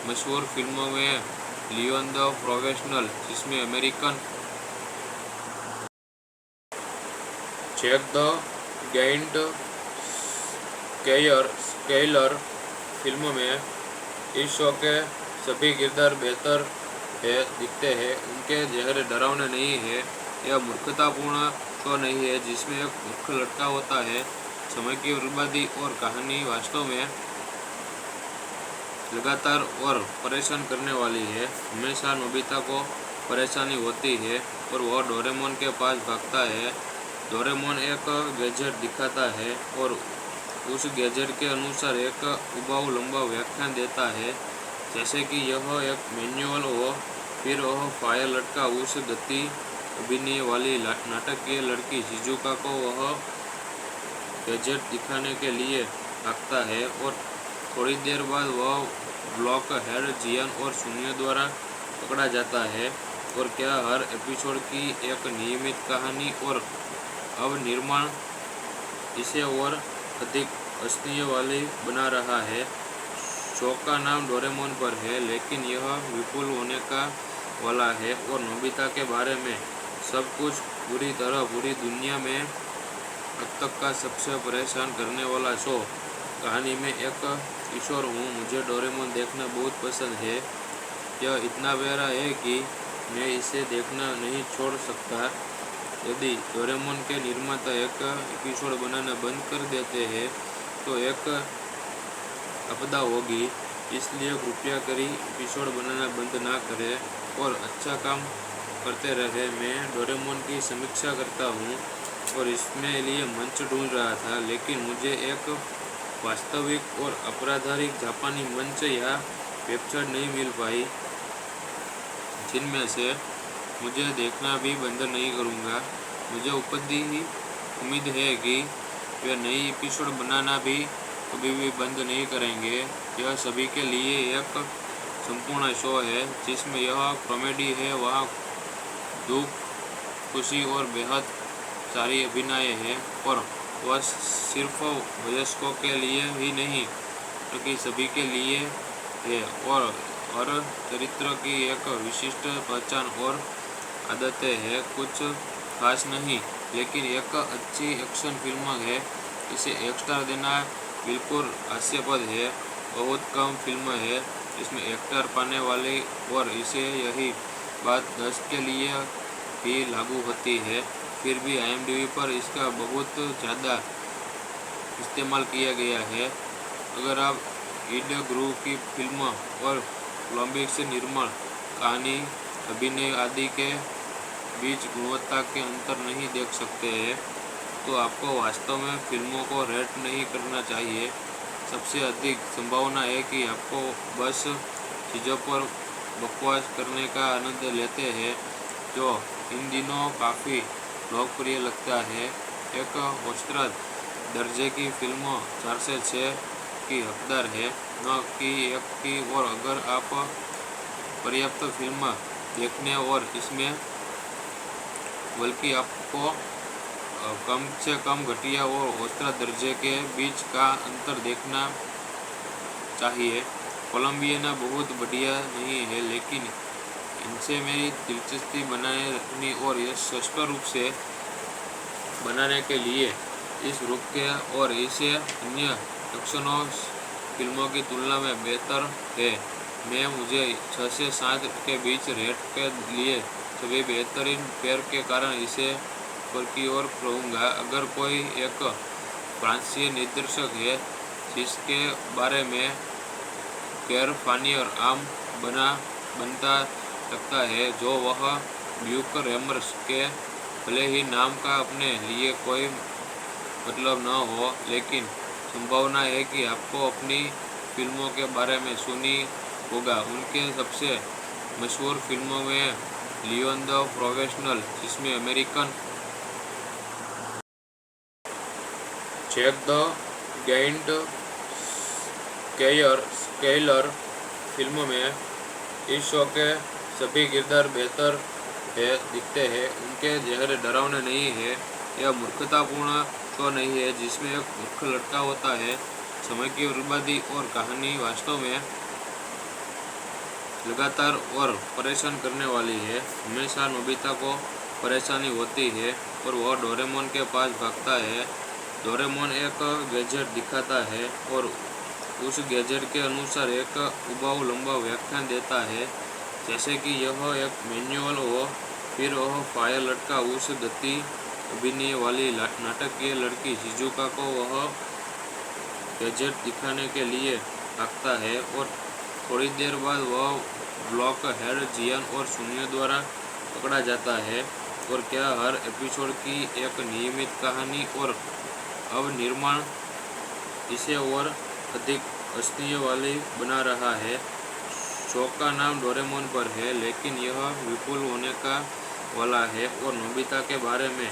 मशहूर फिल्मों में लियोन द प्रोफेशनल, जिसमें American Jack the Giant Slayer film में इस शो के सभी किरदार बेहतर दिखते हैं। उनके चेहरे डरावने नहीं है। यह मूर्खतापूर्ण शो नहीं है जिसमें एक मूर्ख लड़का होता है। समय की बर्बादी और कहानी वास्तव में लगातार और परेशान करने वाली है। हमेशा नोबिता को परेशानी होती है और वह डोरेमोन के पास भागता है। डोरेमोन एक गैजेट दिखाता है और उस गैजेट के अनुसार एक उबाऊ लंबा व्याख्यान देता है, जैसे कि यह एक मैनुअल हो। फिर वह फायर लड़का उस गति अभिनय वाली नाटकीय लड़की शिजुका को वह गैजेट दिखाने के लिए भागता है और थोड़ी देर बाद वह ब्लॉक हेड जियान और शून्य द्वारा पकड़ा जाता है। और क्या हर एपिसोड की एक नियमित कहानी और अब निर्माण इसे और अधिक हंसने वाली बना रहा है। शो का नाम डोरेमोन पर है, लेकिन यह विपुल होने का वाला है और नोबिता के बारे में सब कुछ पूरी तरह पूरी दुनिया में अब तक का सबसे परेशान करने वाला शो। कहानी में एक किशोर हूँ, मुझे डोरेमोन देखना बहुत पसंद है। यह इतना प्यारा है कि मैं इसे देखना नहीं छोड़ सकता। यदि डोरेमोन के निर्माता एक एपिसोड बनाना बंद कर देते हैं तो एक आपदा होगी, इसलिए कृपया करी एपिसोड बनाना बंद ना करें और अच्छा काम करते रहे। मैं डोरेमोन की समीक्षा करता हूँ और इसमें लिए मंच ढूंढ रहा था, लेकिन मुझे एक वास्तविक और अपराधिक जापानी मंच या वेबसाइट नहीं मिल पाई, जिनमें से मुझे देखना भी बंद नहीं करूँगा। मुझे उम्मीद है कि वे नई एपिसोड बनाना भी कभी भी बंद नहीं करेंगे। यह सभी के लिए एक संपूर्ण शो है, जिसमें यह कॉमेडी है, वहाँ दुख, खुशी और बेहद सारी अभिनय है। और वह सिर्फ वयस्कों के लिए ही नहीं बल्कि सभी के लिए है। और हर चरित्र की एक विशिष्ट पहचान और आदतें हैं। कुछ खास नहीं, लेकिन एक अच्छी एक्शन फिल्म है। इसे 1 स्टार देना बिल्कुल हास्यास्पद है। बहुत कम फिल्म है इसमें 1 स्टार पाने वाली, और इसे यही बात 10 के लिए भी लागू होती है। फिर भी IMDb पर इसका बहुत ज़्यादा इस्तेमाल किया गया है। अगर आप ईड ग्रू की फिल्म और कोलंबिया से निर्माण, कहानी, अभिनय आदि के बीच गुणवत्ता के अंतर नहीं देख सकते हैं, तो आपको वास्तव में फिल्मों को रेट नहीं करना चाहिए। सबसे अधिक संभावना है कि आपको बस चीज़ों पर बकवास करने का आनंद लेते हैं, जो इन दिनों काफ़ी लोकप्रिय लगता है। एक औसत दर्जे की फिल्म 4 से 6 की हकदार है, न कि 1 की। और अगर आप पर्याप्त फिल्म देखने और इसमें बल्कि आपको कम से कम घटिया और औसत दर्जे के बीच का अंतर देखना चाहिए। कोलंबियाना बहुत बढ़िया नहीं है, लेकिन इनसे मेरी दिलचस्पी बनाए रखनी और यह स्पष्ट रूप से बनाने के लिए इस रुख के और इसे अन्य एक्शनों फिल्मों की तुलना में बेहतर है। मैं मुझे 6 से 7 के बीच रेट के लिए सभी बेहतरीन पेयर के कारण इसे ऊपर की ओर कहूँगा। अगर कोई एक फ्रांसीसी निर्देशक है जिसके बारे में पैर फानियर आम बनता लगता है, जो वह ड्यूक रेमर्स के भले ही नाम का अपने लिए कोई मतलब न हो, लेकिन संभावना है कि आपको अपनी फिल्मों के बारे में सुनी होगा। उनके सबसे मशहूर फिल्मों में लियोन द प्रोफेशनल, जिसमें American Jack the Giant Slayer film में इस शो के सभी किरदार बेहतर दिखते हैं। उनके चेहरे डरावने नहीं है। यह मूर्खतापूर्ण शो नहीं है जिसमें एक मूर्ख लड़का होता है। समय की बर्बादी और कहानी वास्तव में लगातार और परेशान करने वाली है। हमेशा नोबिता को परेशानी होती है और वह डोरेमोन के पास भागता है। डोरेमोन एक गैजेट दिखाता है और उस गैजेट के अनुसार एक उबाऊ लंबा व्याख्यान देता है, जैसे कि यह एक मैनुअल हो। फिर वह फायर लटका उस गति अभिनय वाली नाटकीय लड़की शिजुका को वह गैजेट दिखाने के लिए भागता है और थोड़ी देर बाद वह ब्लॉक हेड जियान और सुनियो द्वारा पकड़ा जाता है। और क्या हर एपिसोड की एक नियमित कहानी और अब निर्माण इसे और अधिक हंसने वाली बना रहा है। शो का नाम डोरेमोन पर है, लेकिन यह विपुल होने का वाला है और नोबिता के बारे में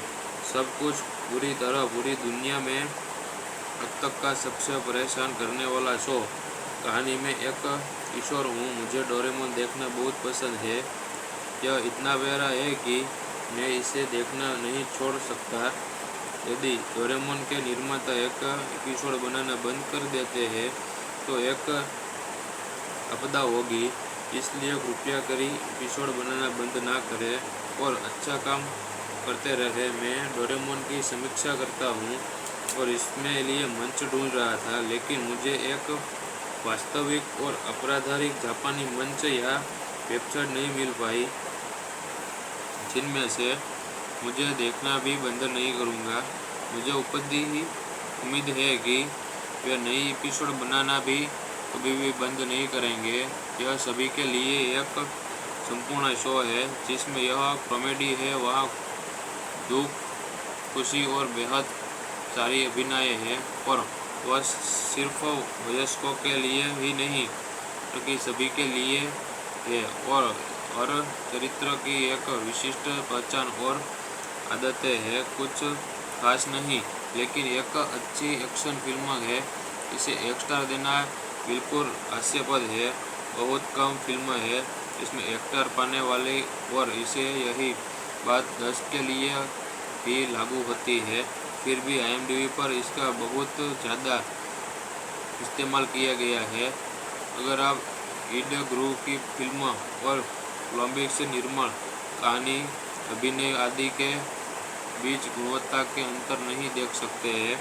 सब कुछ पूरी दुनिया में अब तक का सबसे परेशान करने वाला शो। कहानी में एक किशोर हूँ, मुझे डोरेमोन देखना बहुत पसंद है। यह इतना प्यारा है कि मैं इसे देखना नहीं छोड़ सकता। यदि डोरेमोन के निर्माता एक एपिसोड बनाना बंद कर देते हैं तो एक आपदा होगी, इसलिए कृपया करी एपिसोड बनाना बंद ना करें और अच्छा काम करते रहे। मैं डोरेमोन की समीक्षा करता हूँ और इसमें लिए मंच ढूंढ रहा था, लेकिन मुझे एक वास्तविक और आपराधिक जापानी मंच या वेबसाइट नहीं मिल पाई जिनमें से मुझे देखना भी बंद नहीं करूँगा। मुझे उम्मीद है कि वे नई एपिसोड बनाना भी कभी भी बंद नहीं करेंगे। यह सभी के लिए एक संपूर्ण शो है जिसमें यह कॉमेडी है, वहाँ दुख, खुशी और बेहद सारी अभिनय है और वह सिर्फ वयस्कों के लिए ही नहीं बल्कि सभी के लिए है। और हर चरित्र की एक विशिष्ट पहचान और आदतें हैं। कुछ खास नहीं, लेकिन एक अच्छी एक्शन फिल्म है। इसे 1 स्टार देना बिल्कुल हास्यास्पद है। बहुत कम फिल्म है इसमें 1 स्टार पाने वाली और इसे यही बात 10 के लिए भी लागू होती है। फिर भी IMDb पर इसका बहुत ज़्यादा इस्तेमाल किया गया है। अगर आप ईड ग्रू की फिल्म और कोलंबिया से निर्माण, कहानी, अभिनय आदि के बीच गुणवत्ता के अंतर नहीं देख सकते हैं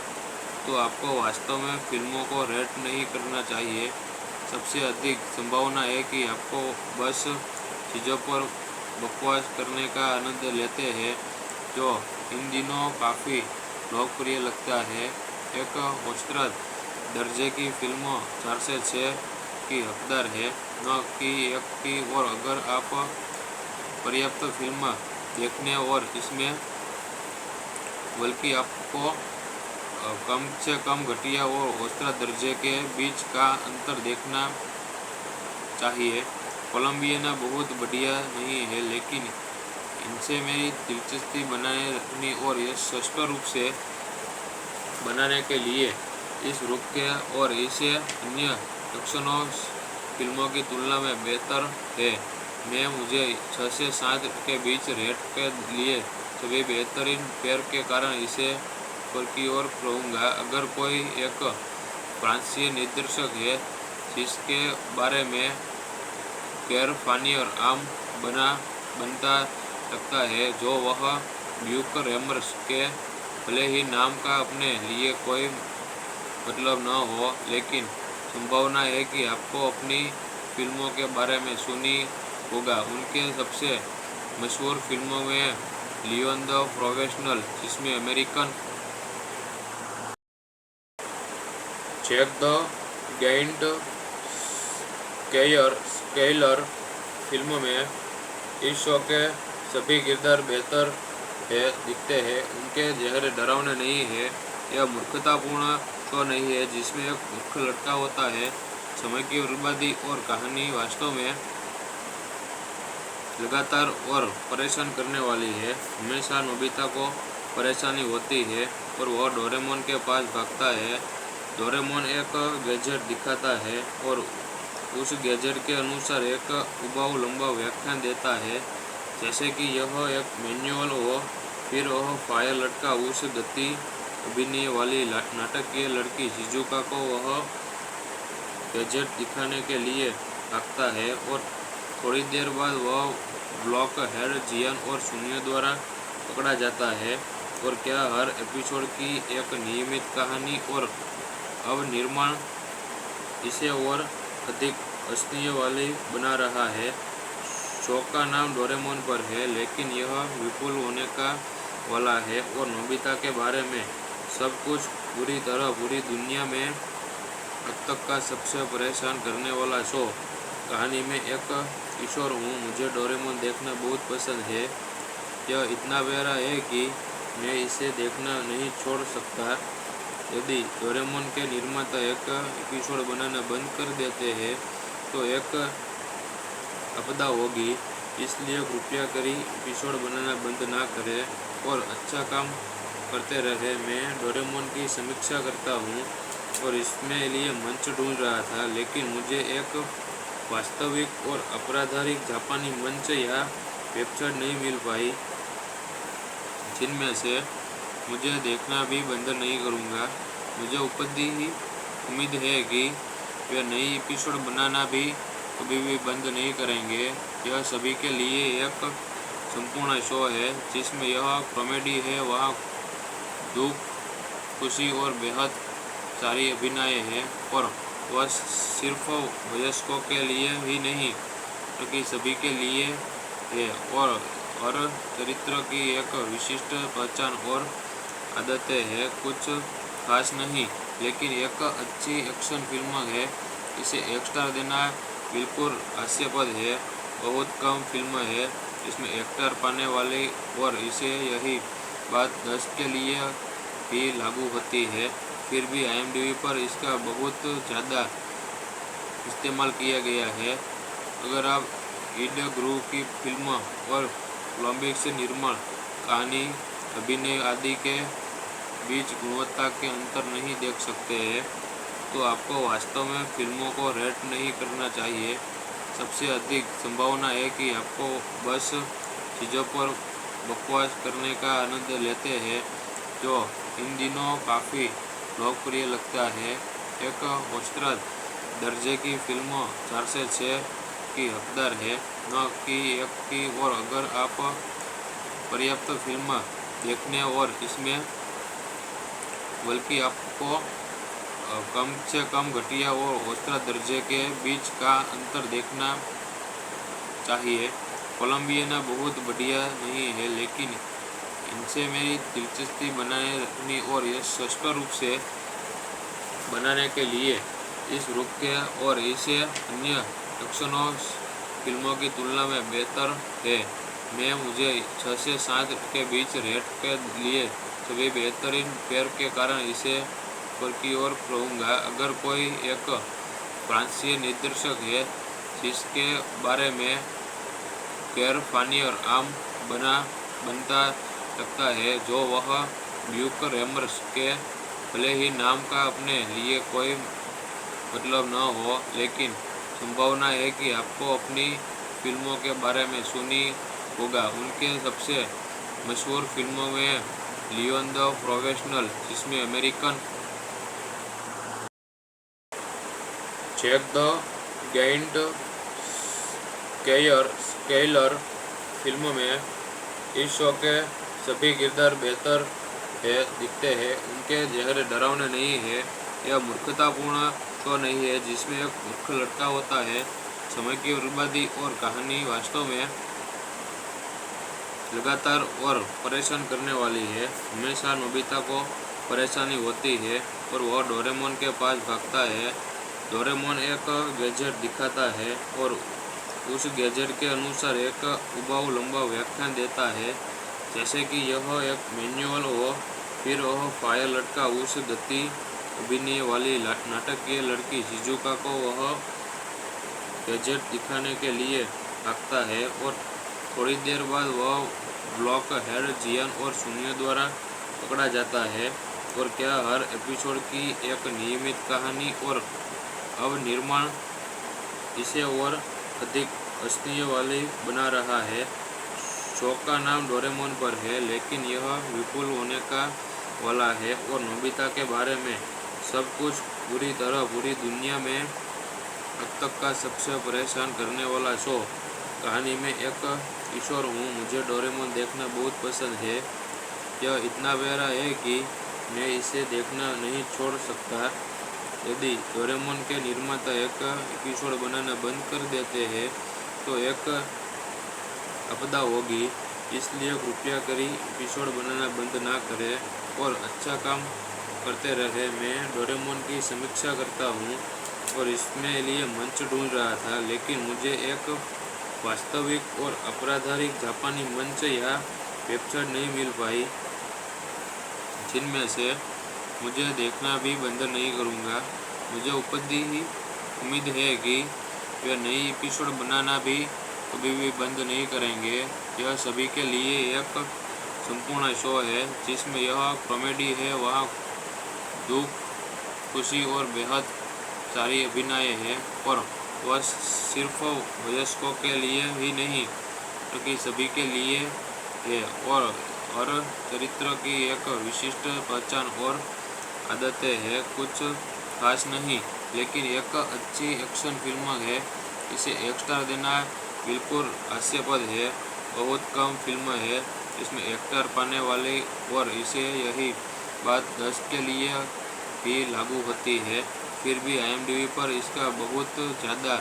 तो आपको वास्तव में फिल्मों को रेट नहीं करना चाहिए। सबसे अधिक संभावना है कि आपको बस चीज़ों पर बकवास करने का आनंद लेते हैं, जो इन दिनों काफ़ी लोकप्रिय लगता है। एक औसत दर्जे की फिल्म 4 से 6 की हकदार है, न कि 1 की। और अगर आप पर्याप्त फिल्म देखने और इसमें बल्कि आपको कम से कम घटिया और औसत दर्जे के बीच का अंतर देखना चाहिए। कोलंबियाना बहुत बढ़िया नहीं है, लेकिन इनसे मेरी दिलचस्पी बनाए रखनी और यह स्पष्ट रूप से बनाने के लिए इस रुख के और इसे अन्य एक्शनों फिल्मों की तुलना में बेहतर है। मैं मुझे 6 से 7 के बीच रेट के लिए सभी बेहतरीन पेयर के कारण इसे ऊपर की ओर कहूँगा। अगर कोई एक फ्रांसीसी निर्देशक है जिसके बारे में गैर फानी और आम बनता लगता है, जो वह ड्यूक रेमर्स के भले ही नाम का अपने लिए कोई मतलब न हो, लेकिन संभावना है कि आपको अपनी फिल्मों के बारे में सुनी होगा। उनके सबसे मशहूर फिल्मों में लियोन द प्रोफेशनल, जिसमें American Jack the Giant Slayer film में इस शो के सभी किरदार बेहतर दिखते हैं। उनके चेहरे डरावने नहीं है। यह मूर्खतापूर्ण शो नहीं है जिसमें एक मूर्ख लड़का होता है। समय की बर्बादी और कहानी वास्तव में लगातार और परेशान करने वाली है। हमेशा नोबिता को परेशानी होती है और वह डोरेमोन के पास भागता है। डोरेमोन एक गैजेट दिखाता है और उस गैजेट के अनुसार एक उबाऊ लंबा व्याख्यान देता है, जैसे कि यह एक मैनुअल हो। फिर वह फायर लड़का उस गति अभिनय वाली नाटकीय लड़की शिजुका को वह गैजेट दिखाने के लिए भागता है और थोड़ी देर बाद वह ब्लॉक हेड जियान और शून्य द्वारा पकड़ा जाता है। और क्या हर एपिसोड की एक नियमित कहानी और अब निर्माण इसे और अधिक हंसने वाली बना रहा है। शो का नाम डोरेमोन पर है, लेकिन यह विपुल होने का वाला है और नोबिता के बारे में सब कुछ पूरी तरह पूरी दुनिया में अब तक का सबसे परेशान करने वाला शो। कहानी में एक किशोर हूँ, मुझे डोरेमोन देखना बहुत पसंद है। यह इतना प्यारा है कि मैं इसे देखना नहीं छोड़ सकता। यदि डोरेमोन के निर्माता एक एपिसोड बनाना बंद कर देते हैं तो एक आपदा होगी, इसलिए कृपया करी एपिसोड बनाना बंद ना करें और अच्छा काम करते रहे। मैं डोरेमोन की समीक्षा करता हूँ और इसमें लिए मंच ढूंढ रहा था, लेकिन मुझे एक वास्तविक और अपराधिक जापानी मंच या वेबसाइट नहीं मिल पाई, जिनमें से मुझे देखना भी बंद नहीं करूँगा। मुझे उम्मीद है कि वे नई एपिसोड बनाना भी कभी भी बंद नहीं करेंगे। यह सभी के लिए एक संपूर्ण शो है, जिसमें यह कॉमेडी है, वहाँ दुख, खुशी और बेहद सारी अभिनय है। और वह सिर्फ वयस्कों के लिए ही नहीं बल्कि सभी के लिए है। और हर चरित्र की एक विशिष्ट पहचान और आदतें हैं। कुछ खास नहीं, लेकिन एक अच्छी एक्शन फिल्म है। इसे 1 स्टार देना बिल्कुल हास्यास्पद है। बहुत कम फिल्म है इसमें 1 स्टार पाने वाली, और इसे यही बात 10 के लिए भी लागू होती है। फिर भी IMDb पर इसका बहुत ज़्यादा इस्तेमाल किया गया है। अगर आप ईड ग्रू की फिल्म और कोलंबिक से निर्माण, कहानी, अभिनय आदि के बीच गुणवत्ता के अंतर नहीं देख सकते हैं, तो आपको वास्तव में फिल्मों को रेट नहीं करना चाहिए। सबसे अधिक संभावना है कि आपको बस चीज़ों पर बकवास करने का आनंद लेते हैं, जो इन दिनों काफ़ी लोकप्रिय लगता है। एक औसत दर्जे की फिल्म 4 से 6 की हकदार है, न कि 1 की। और अगर आप पर्याप्त फिल्म देखने और इसमें बल्कि आपको कम से कम घटिया और औसत दर्जे के बीच का अंतर देखना चाहिए। कोलंबियाना बहुत बढ़िया नहीं है, लेकिन इनसे मेरी दिलचस्पी बनाए रखनी और यह स्पष्ट रूप से बनाने के लिए इस रूप के और इसे अन्य एक्शनों फिल्मों की तुलना में बेहतर है। मैं मुझे 6 से 7 के बीच रेट के लिए सभी बेहतरीन पेयर के कारण इसे ऊपर की ओर कहूँगा। अगर कोई एक फ्रांसीसी निर्देशक है जिसके बारे में गैर फानी और आम बनता लगता है, जो वह ड्यूक रेमर्स के भले ही नाम का अपने लिए कोई मतलब न हो, लेकिन संभावना है कि आपको अपनी फिल्मों के बारे में सुनी होगा। उनके सबसे मशहूर फिल्मों में लियोन द प्रोफेशनल, जिसमें American Jack the giant slayer film में इस शो के सभी किरदार बेहतर दिखते हैं। उनके चेहरे डरावने नहीं है। यह मूर्खतापूर्ण शो नहीं है जिसमें एक मूर्ख लड़का होता है। समय की बर्बादी और कहानी वास्तव में लगातार और परेशान करने वाली है। हमेशा नोबिता को परेशानी होती है और वह डोरेमोन के पास भागता है। डोरेमोन एक गैजेट दिखाता है और उस गैजेट के अनुसार एक उबाऊ लंबा व्याख्यान देता है, जैसे कि यह एक मैनुअल हो। फिर वह फायर लटका उस गति अभिनय वाली नाटकीय लड़की शिजुका को वह गैजेट दिखाने के लिए भागता है और थोड़ी देर बाद वह ब्लॉक हेड जियान और सुनियो द्वारा पकड़ा जाता है। और क्या हर एपिसोड की एक नियमित कहानी और अब निर्माण इसे और अधिक हंसने वाली बना रहा है। शो का नाम डोरेमोन पर है, लेकिन यह विपुल होने का वाला है और नोबिता के बारे में सब कुछ पूरी तरह पूरी दुनिया में अब तक का सबसे परेशान करने वाला शो। कहानी में एक किशोर हूँ, मुझे डोरेमोन देखना बहुत पसंद है। यह इतना प्यारा है कि मैं इसे देखना नहीं छोड़ सकता। यदि डोरेमोन के निर्माता एक एपिसोड बनाना बंद कर देते हैं तो एक आपदा होगी, इसलिए कृपया करी एपिसोड बनाना बंद ना करें और अच्छा काम करते रहे। मैं डोरेमोन की समीक्षा करता हूँ और इसमें लिए मंच ढूंढ रहा था, लेकिन मुझे एक वास्तविक और आपराधिक जापानी मंच या वेबसाइट नहीं मिल पाई जिनमें से मुझे देखना भी बंद नहीं करूँगा। मुझे उम्मीद है कि वे नई एपिसोड बनाना भी कभी भी बंद नहीं करेंगे। यह सभी के लिए एक संपूर्ण शो है जिसमें यह कॉमेडी है, वहाँ दुख, खुशी और बेहद सारी अभिनय है और वह सिर्फ वयस्कों के लिए ही नहीं बल्कि सभी के लिए है। और हर चरित्र की एक विशिष्ट पहचान और आदतें हैं। कुछ खास नहीं, लेकिन एक अच्छी एक्शन फिल्म है। इसे 1 स्टार देना बिल्कुल हास्यास्पद है। बहुत कम फिल्म है इसमें एक्टर पाने वाले और इसे यही बात 10 के लिए भी लागू होती है। फिर भी IMDb पर इसका बहुत ज़्यादा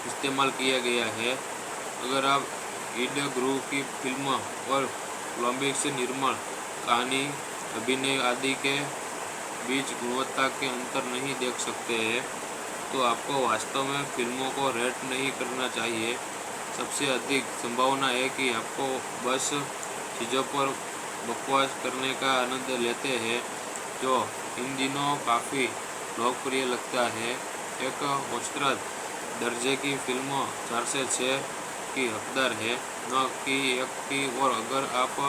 इस्तेमाल किया गया है। अगर आप ईड ग्रुप की फिल्म और कोलंबिक से निर्माण, कहानी, अभिनय आदि के बीच गुणवत्ता के अंतर नहीं देख सकते हैं तो आपको वास्तव में फिल्मों को रेट नहीं करना चाहिए। सबसे अधिक संभावना है कि आपको बस चीज़ों पर बकवास करने का आनंद लेते हैं, जो इन दिनों काफ़ी लोकप्रिय लगता है। एक औसत दर्जे की फिल्म 4 से 6 की हकदार है, न कि 1 की। और अगर आप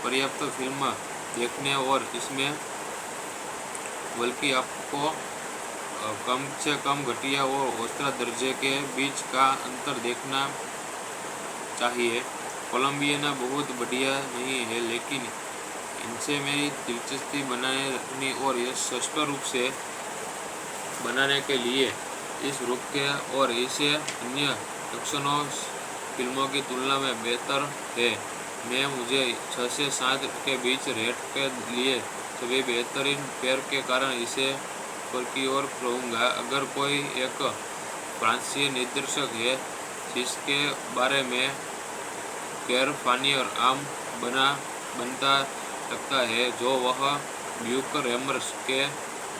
पर्याप्त फिल्म देखने और इसमें बल्कि आपको कम से कम घटिया और औसत दर्जे के बीच का अंतर देखना चाहिए। कोलंबियाना बहुत बढ़िया नहीं है, लेकिन इनसे मेरी दिलचस्पी बनाए रखनी और यह स्पष्ट रूप से बनाने के लिए इस रूप के और इसे अन्य एक्शनों फिल्मों की तुलना में बेहतर है। मैं मुझे 6 से 7 के बीच रेट के लिए सभी बेहतरीन पेयर के कारण इसे ऊपर की ओर कहूँगा। अगर कोई एक फ्रांसीसी निर्देशक है जिसके बारे में गैर फानी और आम बनता लगता है, जो वह ब्यूक रेमर्स के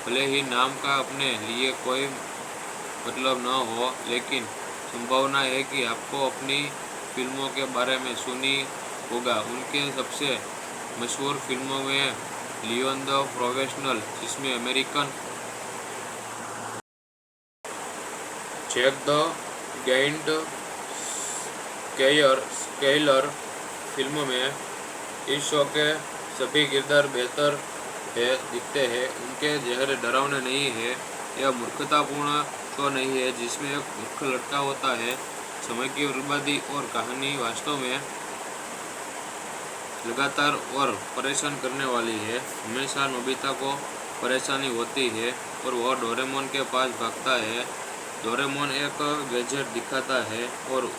भले ही नाम का अपने लिए कोई मतलब न हो, लेकिन संभावना है कि आपको अपनी फिल्मों के बारे में सुनी होगा। उनके सबसे मशहूर फिल्मों में लियोन द प्रोफेशनल, जिसमें American Jack the giant slayer film में इस शो के सभी किरदार बेहतर दिखते हैं। उनके चेहरे डरावने नहीं है। यह मूर्खतापूर्ण शो नहीं है जिसमें एक मूर्ख लड़का होता है। समय की बर्बादी और कहानी वास्तव में लगातार और परेशान करने वाली है। हमेशा नोबिता को परेशानी होती है और वह डोरेमोन के पास भागता है। डोरेमोन एक गैजेट दिखाता है और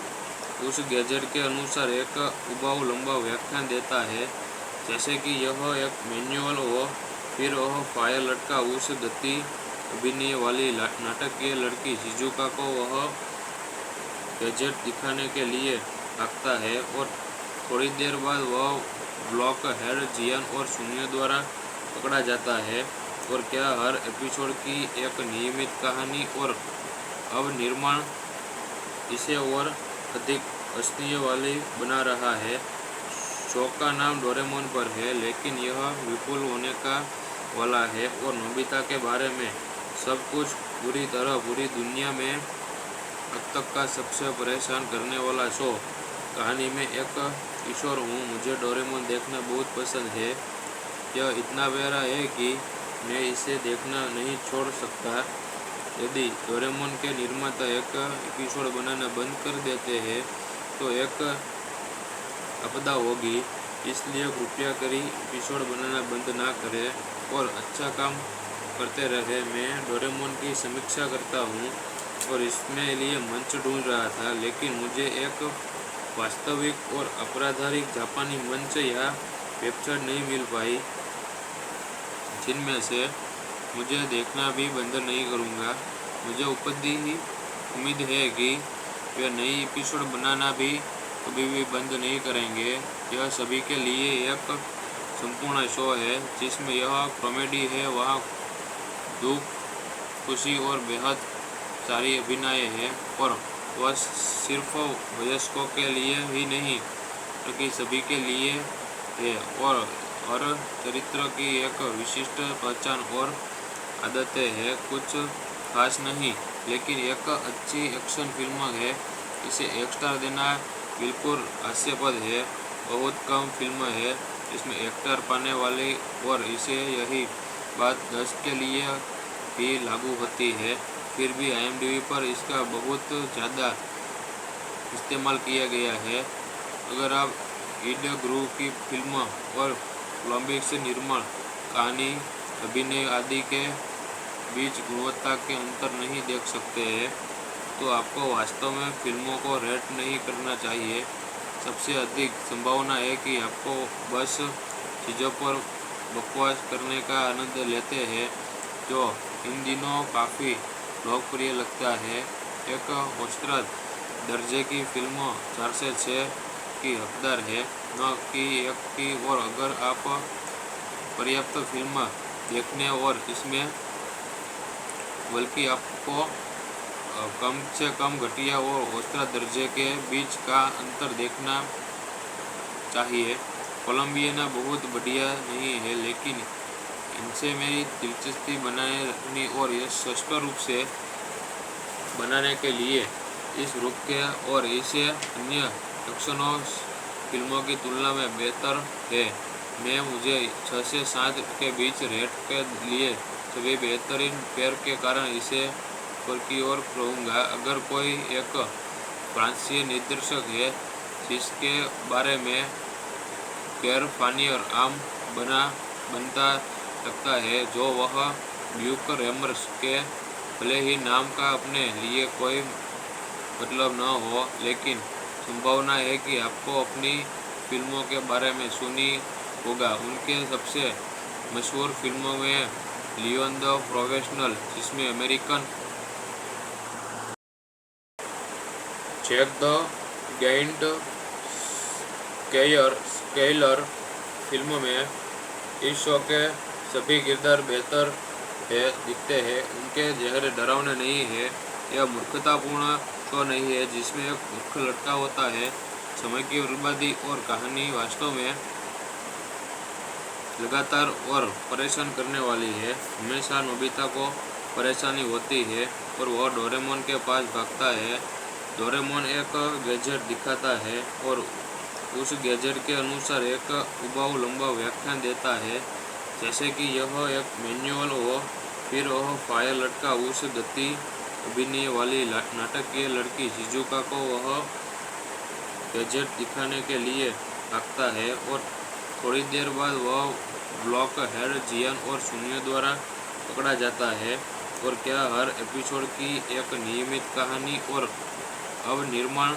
उस गैजेट के अनुसार एक उबाऊ लंबा व्याख्यान देता है, जैसे कि यह एक मैनुअल हो। फिर वह फायर लटका उस गति अभिनय वाली नाटकीय लड़की शिजुका को वह गैजेट दिखाने के लिए भागता है और थोड़ी देर बाद वह ब्लॉक हेड जियान और शून्य द्वारा पकड़ा जाता है। और क्या हर एपिसोड की एक नियमित कहानी और अब निर्माण इसे और अधिक हंसने वाली बना रहा है। शो का नाम डोरेमोन पर है, लेकिन यह विपुल होने का वाला है और नोबिता के बारे में सब कुछ पूरी तरह पूरी दुनिया में अब तक का सबसे परेशान करने वाला शो। कहानी में एक किशोर हूँ, मुझे डोरेमोन देखना बहुत पसंद है। यह इतना प्यारा है कि मैं इसे देखना नहीं छोड़ सकता। यदि डोरेमोन के निर्माता एक एपिसोड बनाना बंद कर देते हैं तो एक आपदा होगी, इसलिए कृपया करी एपिसोड बनाना बंद ना करें और अच्छा काम करते रहे। मैं डोरेमोन की समीक्षा करता हूँ और इसमें लिए मंच ढूंढ रहा था, लेकिन मुझे एक वास्तविक और अपराधिक जापानी मंच या वेबसाइट नहीं मिल पाई, जिनमें से मुझे देखना भी बंद नहीं करूँगा। मुझे उम्मीद है कि वे नई एपिसोड बनाना भी कभी भी बंद नहीं करेंगे। यह सभी के लिए एक संपूर्ण शो है, जिसमें यह कॉमेडी है, वहाँ दुख, खुशी और बेहद सारी अभिनय है। और वह सिर्फ वयस्कों के लिए ही नहीं बल्कि सभी के लिए है। और चरित्र की एक विशिष्ट पहचान और आदतें हैं, कुछ खास नहीं, लेकिन एक अच्छी एक्शन फिल्म है। इसे 1 स्टार देना बिल्कुल हास्यास्पद है। बहुत कम फिल्म है इसमें एक्टर पाने वाली, और इसे यही बात 10 के लिए भी लागू होती है। फिर भी IMDb पर इसका बहुत ज़्यादा इस्तेमाल किया गया है। अगर आप ईड ग्रुप की फिल्म और कोलंबिक निर्माण, कहानी, अभिनय आदि के बीच गुणवत्ता के अंतर नहीं देख सकते हैं, तो आपको वास्तव में फिल्मों को रेट नहीं करना चाहिए। सबसे अधिक संभावना है कि आपको बस चीज़ों पर बकवास करने का आनंद लेते हैं, जो इन दिनों काफ़ी लोकप्रिय लगता है। एक औसत दर्जे की फिल्म 4 से 6 की हकदार है, न कि 1 की। और अगर आप पर्याप्त फिल्म देखने और इसमें बल्कि आपको कम से कम घटिया और औसत दर्जे के बीच का अंतर देखना चाहिए। कोलंबियाना बहुत बढ़िया नहीं है, लेकिन इनसे मेरी दिलचस्पी बनाए रखनी और यह स्पष्ट रूप से बनाने के लिए इस रूप के और इसे अन्य एक्शनों फिल्मों की तुलना में बेहतर है। मैं मुझे 6 से 7 के बीच रेट के लिए सभी बेहतरीन पेयर के कारण इसे ऊपर की ओर कहूँगा। अगर कोई एक फ्रांसीसी निर्देशक है जिसके बारे में पैर फानी और आम बनता लगता है, जो वह ड्यूक रेमर्स के भले ही नाम का अपने लिए कोई मतलब न हो, लेकिन संभावना है कि आपको अपनी फिल्मों के बारे में सुनी होगा। उनके सबसे मशहूर फिल्मों में लियोन द प्रोफेशनल, जिसमें American Jack the Giant Slayer film में इस शो के सभी किरदार बेहतर दिखते हैं। उनके चेहरे डरावने नहीं है। यह मूर्खतापूर्ण शो नहीं है जिसमें एक मूर्ख लड़का होता है। समय की बर्बादी और कहानी वास्तव में लगातार और परेशान करने वाली है। हमेशा नोबिता को परेशानी होती है और वह डोरेमोन के पास भागता है। डोरेमोन एक गैजेट दिखाता है और उस गैजेट के अनुसार एक उबाऊ लंबा व्याख्यान देता है, जैसे कि यह एक मैनुअल हो। फिर वह फायर लटका उस गति अभिनय वाली नाटकीय लड़की शिजुका को वह गैजेट दिखाने के लिए भागता है और थोड़ी देर बाद वह ब्लॉक हेड जियान और शून्य द्वारा पकड़ा जाता है और क्या हर एपिसोड की एक नियमित कहानी और अब निर्माण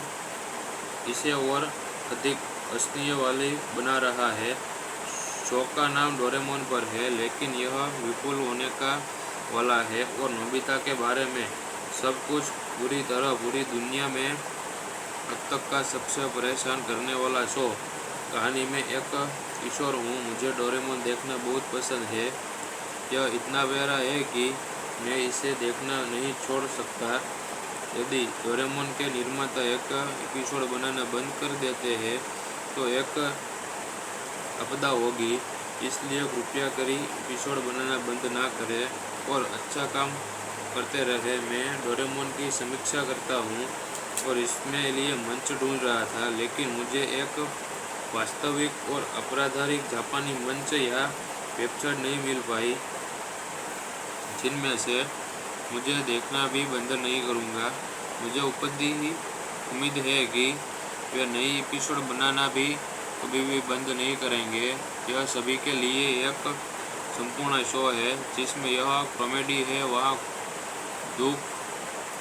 इसे और अधिक हंसने वाली बना रहा है। शो का नाम डोरेमोन पर है, लेकिन यह विपुल होने का वाला है और नोबिता के बारे में सब कुछ पूरी तरह पूरी दुनिया में अब तक का सबसे परेशान करने वाला शो। कहानी में एक किशोर हूँ, मुझे डोरेमोन देखना बहुत पसंद है। यह इतना प्यारा है कि मैं इसे देखना नहीं छोड़ सकता। यदि डोरेमोन के निर्माता एक एपिसोड बनाना बंद कर देते हैं तो एक आपदा होगी, इसलिए कृपया करी एपिसोड बनाना बंद ना करें और अच्छा काम करते रहे। मैं डोरेमोन की समीक्षा करता हूँ और इसमें लिए मंच ढूंढ रहा था, लेकिन मुझे एक वास्तविक और आपराधिक जापानी मंच या वेबसाइट नहीं मिल पाई जिनमें से मुझे देखना भी बंद नहीं करूँगा। मुझे उम्मीद है कि वे नई एपिसोड बनाना भी कभी भी बंद नहीं करेंगे। यह सभी के लिए एक संपूर्ण शो है जिसमें यह कॉमेडी है, वहाँ दुख,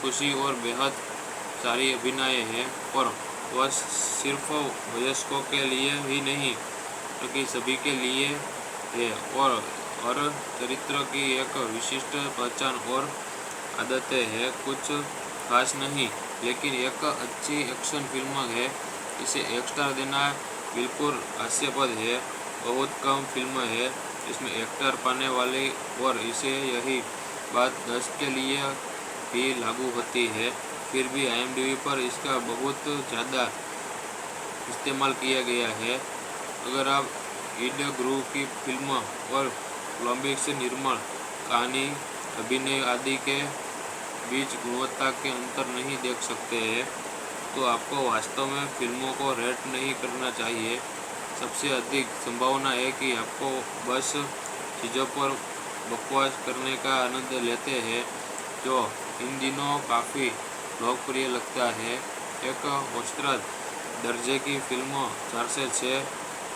खुशी और बेहद सारी अभिनय है और वह सिर्फ वयस्कों के लिए ही नहीं बल्कि सभी के लिए है और हर चरित्र की एक विशिष्ट पहचान और आदतें हैं। कुछ खास नहीं, लेकिन एक अच्छी एक्शन फिल्म है। इसे 1 स्टार देना बिल्कुल हास्यास्पद है। बहुत कम फिल्म है इसमें 1 स्टार पाने वाली और इसे यही बात 10 के लिए भी लागू होती है। फिर भी IMDb पर इसका बहुत ज़्यादा इस्तेमाल किया गया है। अगर आप ईड ग्रू की फिल्म और कोलंबिक से निर्माण, कहानी, अभिनय आदि के बीच गुणवत्ता के अंतर नहीं देख सकते हैं तो आपको वास्तव में फिल्मों को रेट नहीं करना चाहिए। सबसे अधिक संभावना है कि आपको बस चीज़ों पर बकवास करने का आनंद लेते हैं, जो इन दिनों काफ़ी लोकप्रिय लगता है। एक औसत दर्जे की फिल्म 4 से 6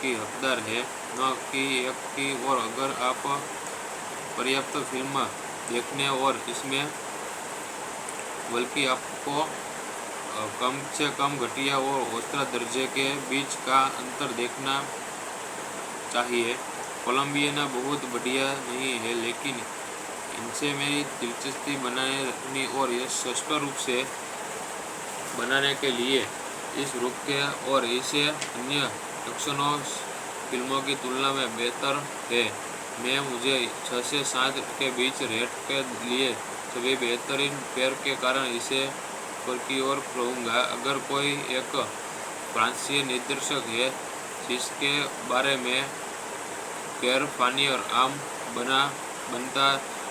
की हकदार है, न कि 1 की। और अगर आप पर्याप्त फिल्म देखने और इसमें बल्कि आपको कम से कम घटिया और औसत दर्जे के बीच का अंतर देखना चाहिए। कोलंबियाना बहुत बढ़िया नहीं है, लेकिन इनसे मेरी दिलचस्पी बनाए रखनी और यह स्पष्ट रूप से बनाने के लिए इस रूप के और इसे अन्य एक्शनों फिल्मों की तुलना में बेहतर है। मैं मुझे 6 से 7 के बीच रेट के लिए सभी बेहतरीन पेयर के कारण इसे ऊपर की ओर कहूँगा। अगर कोई एक फ्रांसीसी निर्देशक है जिसके बारे में पैर फानी और आम बनता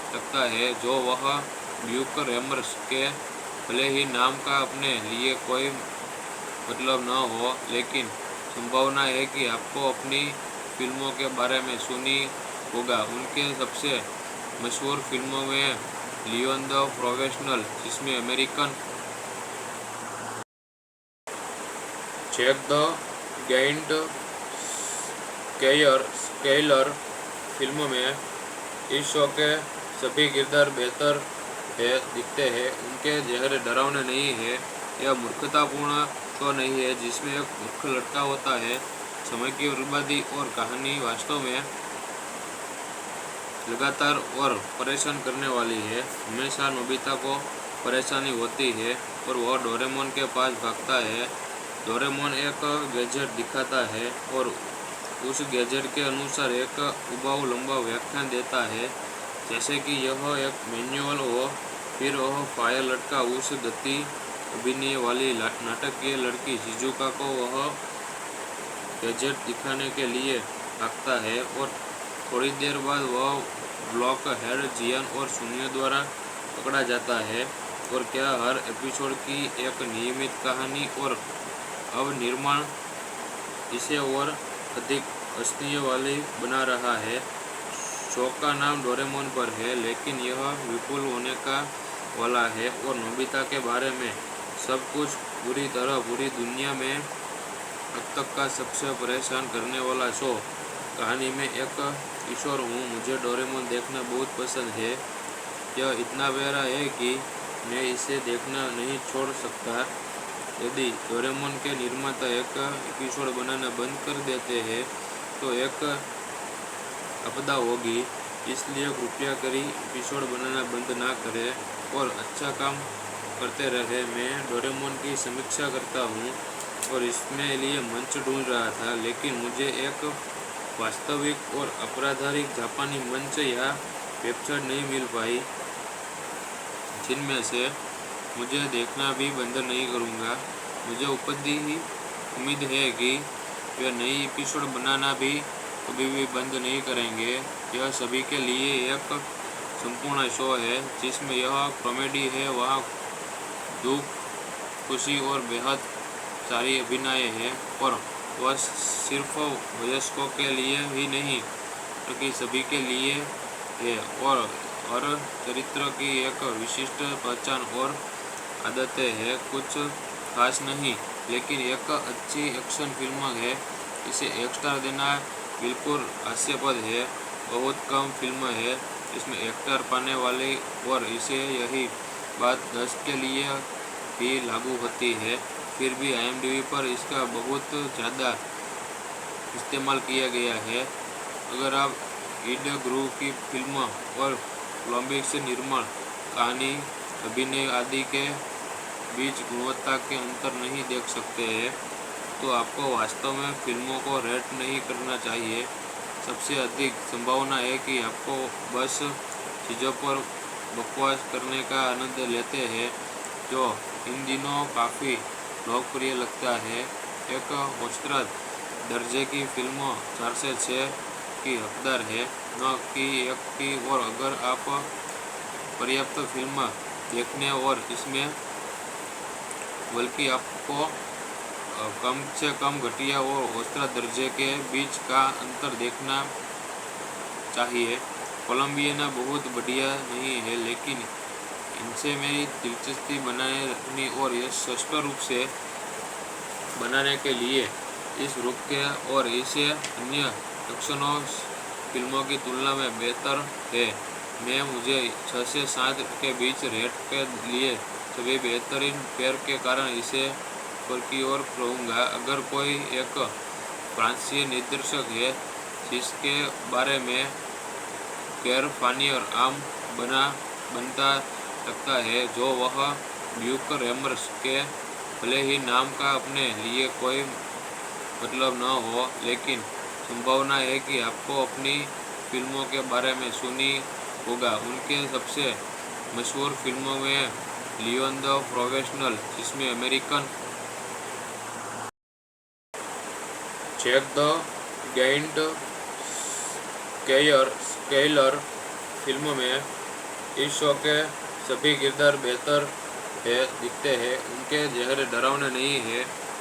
लगता है, जो वह ड्यूक रेमर्स के भले ही नाम का अपने लिए कोई मतलब न हो, लेकिन संभावना है कि आपको अपनी फिल्मों के बारे में सुनी होगा। उनके सबसे मशहूर फिल्मों में लियोन द प्रोफेशनल, जिसमें American Jack the Giant Slayer film में इस शो के सभी किरदार बेहतर दिखते हैं। उनके चेहरे डरावने नहीं है। यह मूर्खतापूर्ण शो नहीं है जिसमें एक मूर्ख लड़का होता है। समय की बर्बादी और कहानी वास्तव में लगातार और परेशान करने वाली है। हमेशा नोबिता को परेशानी होती है और वह डोरेमोन के पास भागता है। डोरेमोन एक गैजेट दिखाता है और उस गैजेट के अनुसार एक उबाऊ लंबा व्याख्यान देता है, जैसे कि यह एक मैनुअल हो। फिर वह फायर लटका उस गति अभिनय वाली नाटकीय लड़की शिजुका को वह गैजेट दिखाने के लिए भागता है और थोड़ी देर बाद वह ब्लॉक हेड जियान और सुनियो द्वारा पकड़ा जाता है। और क्या हर एपिसोड की एक नियमित कहानी और अब निर्माण इसे और अधिक हंसने वाली बना रहा है। शो का नाम डोरेमोन पर है, लेकिन यह विपुल होने का वाला है और नोबिता के बारे में सब कुछ पूरी तरह पूरी दुनिया में अब तक का सबसे परेशान करने वाला शो। कहानी में एक किशोर हूँ, मुझे डोरेमोन देखना बहुत पसंद है। यह इतना प्यारा है कि मैं इसे देखना नहीं छोड़ सकता। यदि डोरेमोन के निर्माता एक एपिसोड बनाना बंद कर देते हैं तो एक आपदा होगी, इसलिए कृपया करी एपिसोड बनाना बंद ना करें और अच्छा काम करते रहे। मैं डोरेमोन की समीक्षा करता हूँ और इसमें लिए मंच ढूंढ रहा था, लेकिन मुझे एक वास्तविक और अपराधिक जापानी मंच या वेबसाइट नहीं मिल पाई जिनमें से मुझे देखना भी बंद नहीं करूँगा। मुझे उम्मीद है कि वे नई एपिसोड बनाना भी कभी भी बंद नहीं करेंगे। यह सभी के लिए एक संपूर्ण शो है जिसमें यह कॉमेडी है, वहाँ दुख, खुशी और बेहद सारी अभिनय है और वह सिर्फ वयस्कों के लिए ही नहीं बल्कि सभी के लिए है और हर चरित्र की एक विशिष्ट पहचान और आदतें हैं। कुछ खास नहीं, लेकिन एक अच्छी एक्शन फिल्म है। इसे 1 स्टार देना बिल्कुल हास्यास्पद है। बहुत कम फिल्म है इसमें एक्टर पाने वाले और इसे यही बात 10 के लिए भी लागू होती है। फिर भी IMDb पर इसका बहुत ज़्यादा इस्तेमाल किया गया है। अगर आप ईड ग्रुव की फिल्म और कोलंबिक से निर्माण, कहानी, अभिनय आदि के बीच गुणवत्ता के अंतर नहीं देख सकते हैं तो आपको वास्तव में फिल्मों को रेट नहीं करना चाहिए। सबसे अधिक संभावना है कि आपको बस चीज़ों पर बकवास करने का आनंद लेते हैं, जो इन दिनों काफ़ी लोकप्रिय लगता है। एक औसत दर्जे की फिल्म 4 से 6 की हकदार है, न कि 1 की। और अगर आप पर्याप्त फिल्म देखने और इसमें बल्कि आपको कम से कम घटिया और औसत दर्जे के बीच का अंतर देखना चाहिए। कोलंबियाना बहुत बढ़िया नहीं है, लेकिन इनसे मेरी दिलचस्पी बनाए रखनी और यह स्पष्ट रूप से बनाने के लिए इस रूप के और इसे अन्य एक्शनों फिल्मों की तुलना में बेहतर है। मैं मुझे 6 से 7 के बीच रेट के लिए सभी बेहतरीन पेयर के कारण इसे ऊपर की ओर कहूँगा। अगर कोई एक फ्रांसीसी निर्देशक है जिसके बारे में गैर फानी और आम बनता लगता है, जो वह ड्यूक रेमर्स के भले ही नाम का अपने लिए कोई मतलब न हो, लेकिन संभावना है कि आपको अपनी फिल्मों के बारे में सुनी होगा। उनके सबसे मशहूर फिल्मों में लियोन द प्रोफेशनल, जिसमें American Jack the Giant Slayer film में इस शो के सभी किरदार बेहतर दिखते हैं। उनके चेहरे डरावने नहीं है।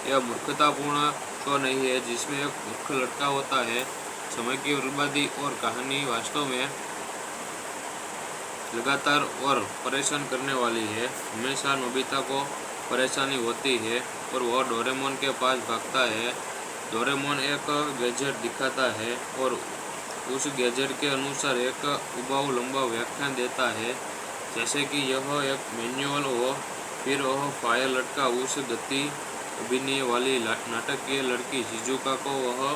यह मूर्खतापूर्ण शो नहीं है जिसमें एक मूर्ख लड़का होता है। समय की बर्बादी और कहानी वास्तव में लगातार और परेशान करने वाली है। हमेशा नोबिता को परेशानी होती है और वह डोरेमोन के पास भागता है। डोरेमोन एक गैजेट दिखाता है और उस गैजेट के अनुसार एक उबाऊ लंबा व्याख्यान देता है, जैसे कि यह एक मैनुअल हो। फिर वह फायर लड़का उस गति अभिनय वाली नाटकीय लड़की शिजुका को वह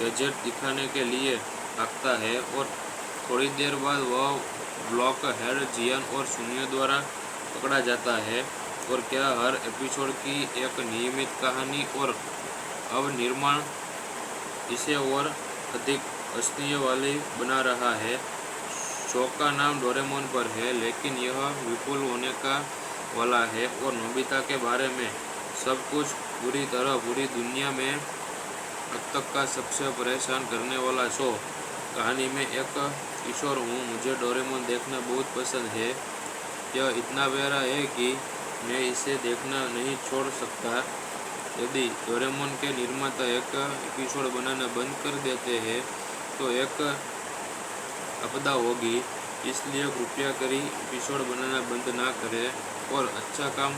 गैजेट दिखाने के लिए भागता है और थोड़ी देर बाद वह ब्लॉक हेड जियान और शून्य द्वारा पकड़ा जाता है। और क्या हर एपिसोड की एक नियमित कहानी और अब निर्माण इसे और अधिक हंसने वाली बना रहा है। शो का नाम डोरेमोन पर है, लेकिन यह विपुल होने का वाला है और नोबिता के बारे में सब कुछ पूरी तरह पूरी दुनिया में अब तक का सबसे परेशान करने वाला शो। कहानी में एक किशोर हूँ, मुझे डोरेमोन देखना बहुत पसंद है। यह इतना प्यारा है कि मैं इसे देखना नहीं छोड़ सकता। यदि डोरेमोन के निर्माता एक एपिसोड बनाना बंद कर देते हैं तो एक आपदा होगी, इसलिए कृपया करी एपिसोड बनाना बंद ना करें और अच्छा काम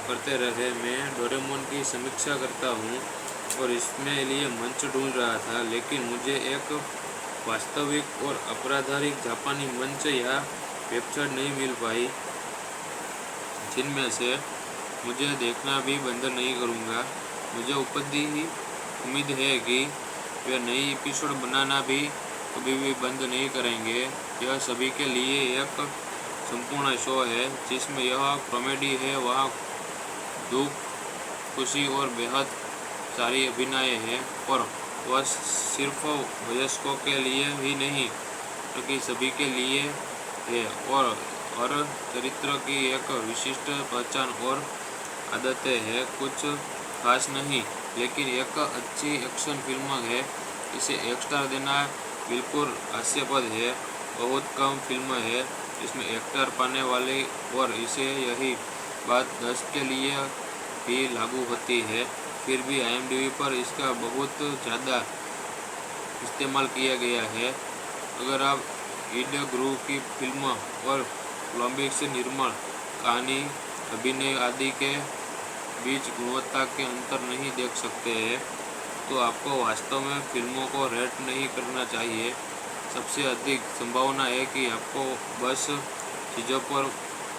करते रहे। मैं डोरेमोन की समीक्षा करता हूँ और इसमें लिए मंच ढूंढ रहा था, लेकिन मुझे एक वास्तविक और आपराधिक जापानी मंच या वेबसाइट नहीं मिल पाई, जिनमें से मुझे देखना भी बंद नहीं करूँगा। मुझे उम्मीद है कि वे नई एपिसोड बनाना भी कभी भी बंद नहीं करेंगे। यह सभी के लिए एक संपूर्ण शो है, जिसमें यह कॉमेडी है, वहाँ दुख, खुशी और बेहद सारी अभिनय है, और वह सिर्फ वयस्कों के लिए ही नहीं बल्कि सभी के लिए है। और हर चरित्र की एक विशिष्ट पहचान और आदतें हैं। कुछ खास नहीं, लेकिन एक अच्छी एक्शन फिल्म है। इसे 1 स्टार देना बिल्कुल हास्यास्पद है। बहुत कम फिल्म है इसमें 1 स्टार पाने वाली, और इसे यही बात 10 के लिए भी लागू होती है। फिर भी IMDb पर इसका बहुत ज़्यादा इस्तेमाल किया गया है। अगर आप ईड ग्रुव की फिल्म और कोलंबिया से निर्माण, कहानी, अभिनय आदि के बीच गुणवत्ता के अंतर नहीं देख सकते हैं, तो आपको वास्तव में फिल्मों को रेट नहीं करना चाहिए। सबसे अधिक संभावना है कि आपको बस चीज़ों पर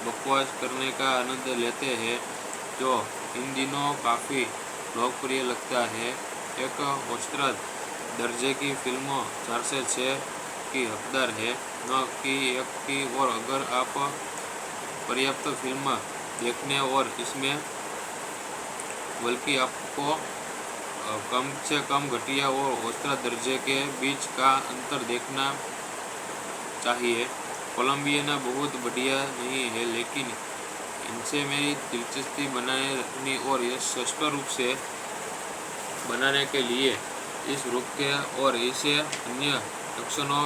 बकवास करने का आनंद लेते हैं, जो इन दिनों काफ़ी लोकप्रिय लगता है। एक औसत दर्जे की फिल्म 4 से 6 की हकदार है, न कि 1 की। और अगर आप पर्याप्त फिल्म देखने और इसमें बल्कि आपको कम से कम घटिया और औसत दर्जे के बीच का अंतर देखना चाहिए। कोलंबिया बहुत बढ़िया नहीं है, लेकिन इनसे मेरी दिलचस्पी बनाए रखनी और यह स्पष्ट रूप से बनाने के लिए इस रूप के और इसे अन्य एक्शनों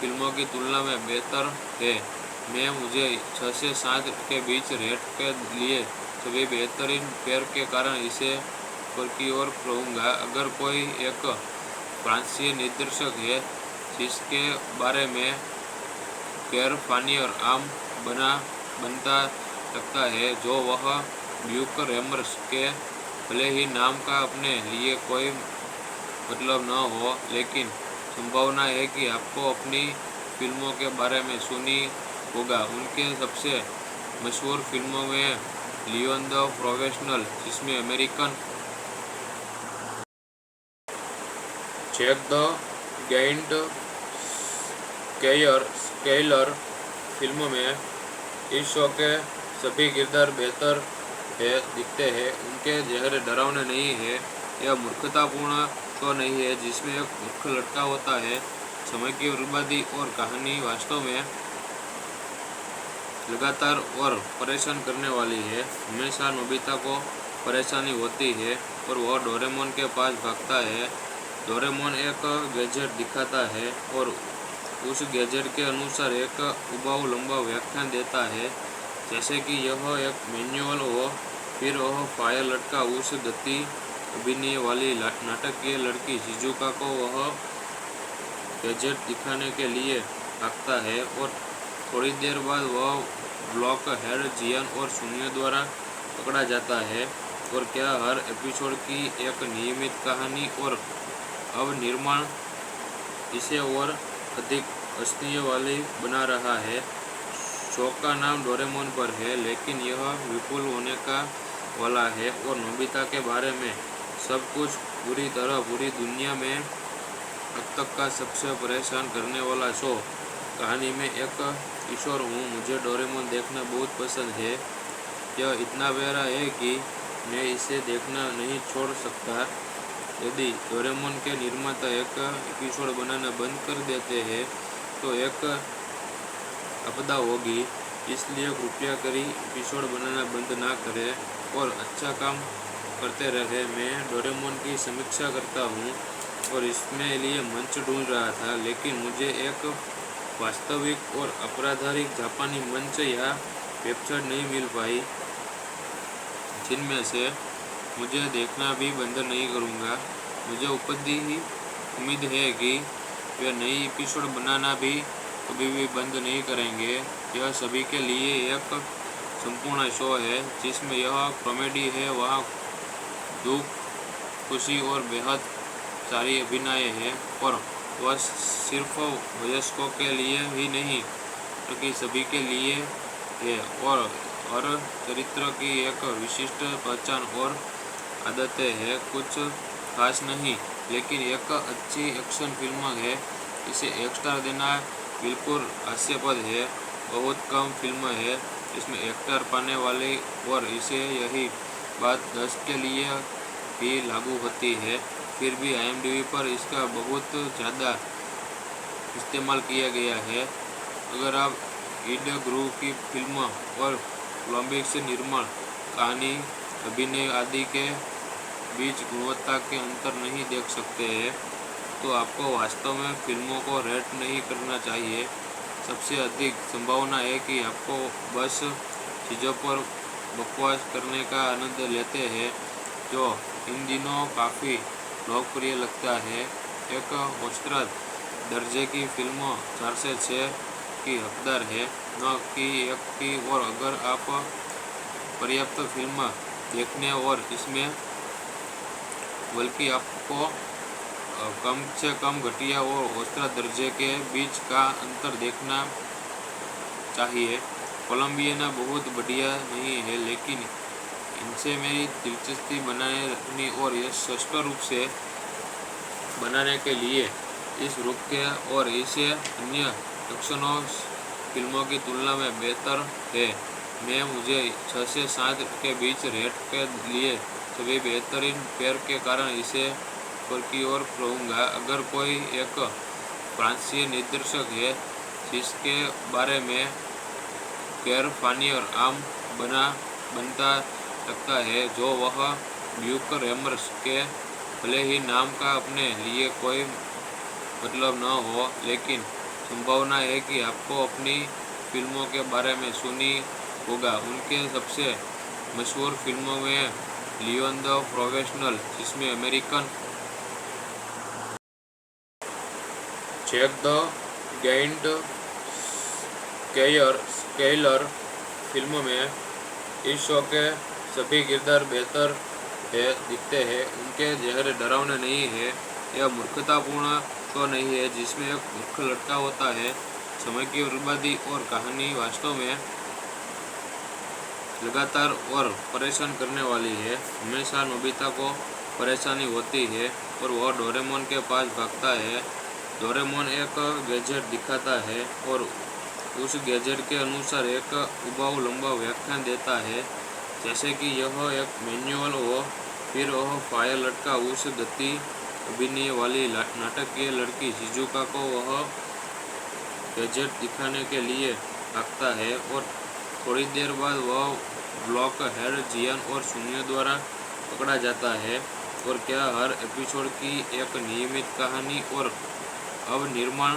फिल्मों की तुलना में बेहतर है। मैं मुझे 6 से 7 के बीच रेट के लिए सभी बेहतरीन पेयर के कारण इसे ऊपर की ओर कहूँगा। अगर कोई एक फ्रांसीसी निर्देशक है जिसके बारे में पैर फानी और आम बनता लगता है, जो वह ड्यूक रेमर्स के भले ही नाम का अपने लिए कोई मतलब न हो, लेकिन संभावना है कि आपको अपनी फिल्मों के बारे में सुनी होगा। उनके सबसे मशहूर फिल्मों में लियोन द प्रोफेशनल, जिसमें American Jack the Giant Slayer film में इस शो के सभी किरदार बेहतर दिखते हैं। उनके चेहरे डरावने नहीं है। यह मूर्खतापूर्ण शो नहीं है जिसमें एक मूर्ख लड़का होता है। समय की बर्बादी और कहानी वास्तव में लगातार और परेशान करने वाली है। हमेशा नोबिता को परेशानी होती है और वह डोरेमोन के पास भागता है। डोरेमोन एक गैजेट दिखाता है और उस गैजेट के अनुसार एक उबाऊ लंबा व्याख्यान देता है, जैसे कि यह एक मैनुअल हो। फिर वह फायर लटका उस गति अभिनय वाली नाटकीय लड़की शिजुका को वह गैजेट दिखाने के लिए भागता है, और थोड़ी देर बाद वह ब्लॉक हेड जियान और सुनियो द्वारा पकड़ा जाता है। और क्या हर एपिसोड की एक नियमित कहानी और अब निर्माण इसे और अधिक हंसने वाली बना रहा है। शो का नाम डोरेमोन पर है, लेकिन यह विपुल होने का वाला है और नोबिता के बारे में सब कुछ पूरी दुनिया में अब तक का सबसे परेशान करने वाला शो। कहानी में एक किशोर हूँ, मुझे डोरेमोन देखना बहुत पसंद है। यह इतना प्यारा है कि मैं इसे देखना नहीं छोड़ सकता। यदि डोरेमोन के निर्माता एक एपिसोड बनाना बंद कर देते हैं तो एक आपदा होगी, इसलिए कृपया करी एपिसोड बनाना बंद ना करें और अच्छा काम करते रहे। मैं डोरेमोन की समीक्षा करता हूँ और इसमें लिए मंच ढूंढ रहा था, लेकिन मुझे एक वास्तविक और आपराधिक जापानी मंच या वेबसाइट नहीं मिल पाई, जिनमें से मुझे देखना भी बंद नहीं करूँगा। मुझे उम्मीद है कि वे नई एपिसोड बनाना भी कभी भी बंद नहीं करेंगे। यह सभी के लिए एक संपूर्ण शो है, जिसमें यह कॉमेडी है, वहाँ दुख, खुशी और बेहद सारी अभिनय है, और वह सिर्फ वयस्कों के लिए ही नहीं बल्कि सभी के लिए है और चरित्र की एक विशिष्ट पहचान और आदतें हैं। कुछ खास नहीं, लेकिन एक अच्छी एक्शन फिल्म है। इसे 1 स्टार देना बिल्कुल हास्यास्पद है। बहुत कम फिल्म है इसमें एक्टर पाने वाली और इसे यही बात 10 के लिए भी लागू होती है। फिर भी IMDb पर इसका बहुत ज़्यादा इस्तेमाल किया गया है। अगर आप ईड ग्रुव की फिल्म और कोलंबिक निर्माण, कहानी, अभिनय आदि के बीच गुणवत्ता के अंतर नहीं देख सकते हैं तो आपको वास्तव में फिल्मों को रेट नहीं करना चाहिए। सबसे अधिक संभावना है कि आपको बस चीज़ों पर बकवास करने का आनंद लेते हैं, जो इन दिनों काफ़ी लोकप्रिय लगता है। एक औसत दर्जे की फिल्म 4 से 6 की हकदार है, न कि 1 की। और अगर आप पर्याप्त फिल्म देखने और इसमें बल्कि आपको कम से कम घटिया और औसत दर्जे के बीच का अंतर देखना चाहिए। कोलंबिया बहुत बढ़िया नहीं है, लेकिन इनसे मेरी दिलचस्पी बनाए रखनी और यह स्पष्ट रूप से बनाने के लिए इस रूप के और इसे अन्य एक्शनों फिल्मों की तुलना में बेहतर है। मैं मुझे 6 से 7 के बीच रेट के लिए सभी बेहतरीन पेयर के कारण इसे ऊपर की ओर कहूँगा। अगर कोई एक फ्रांसीसी निर्देशक है जिसके बारे में गैर फानी और आम बनता लगता है, जो वह ब्यूक रेमर्स के भले ही नाम का अपने लिए कोई मतलब न हो, लेकिन संभावना है कि आपको अपनी फिल्मों के बारे में सुनी होगा। उनके सबसे मशहूर फिल्मों में लियोन द प्रोफेशनल, जिसमें American Jack the Giant Slayer film में इस शो के सभी किरदार बेहतर दिखते हैं। उनके चेहरे डरावने नहीं है। यह मूर्खतापूर्ण शो नहीं है जिसमें एक मूर्ख लड़का होता है। समय की बर्बादी और कहानी वास्तव में लगातार और परेशान करने वाली है। हमेशा नोबिता को परेशानी होती है और वह डोरेमोन के पास भागता है। डोरेमोन एक गैजेट दिखाता है और उस गैजेट के अनुसार एक उबाऊ लंबा व्याख्यान देता है, जैसे कि यह एक मैनुअल हो। फिर वह फायर लड़का उस गति अभिनय वाली नाटकीय लड़की शिजुका को वह गैजेट दिखाने के लिए भागता है और थोड़ी देर बाद वह ब्लॉक हेड जियान और शून्य द्वारा पकड़ा जाता है। और क्या हर एपिसोड की एक नियमित कहानी और अब निर्माण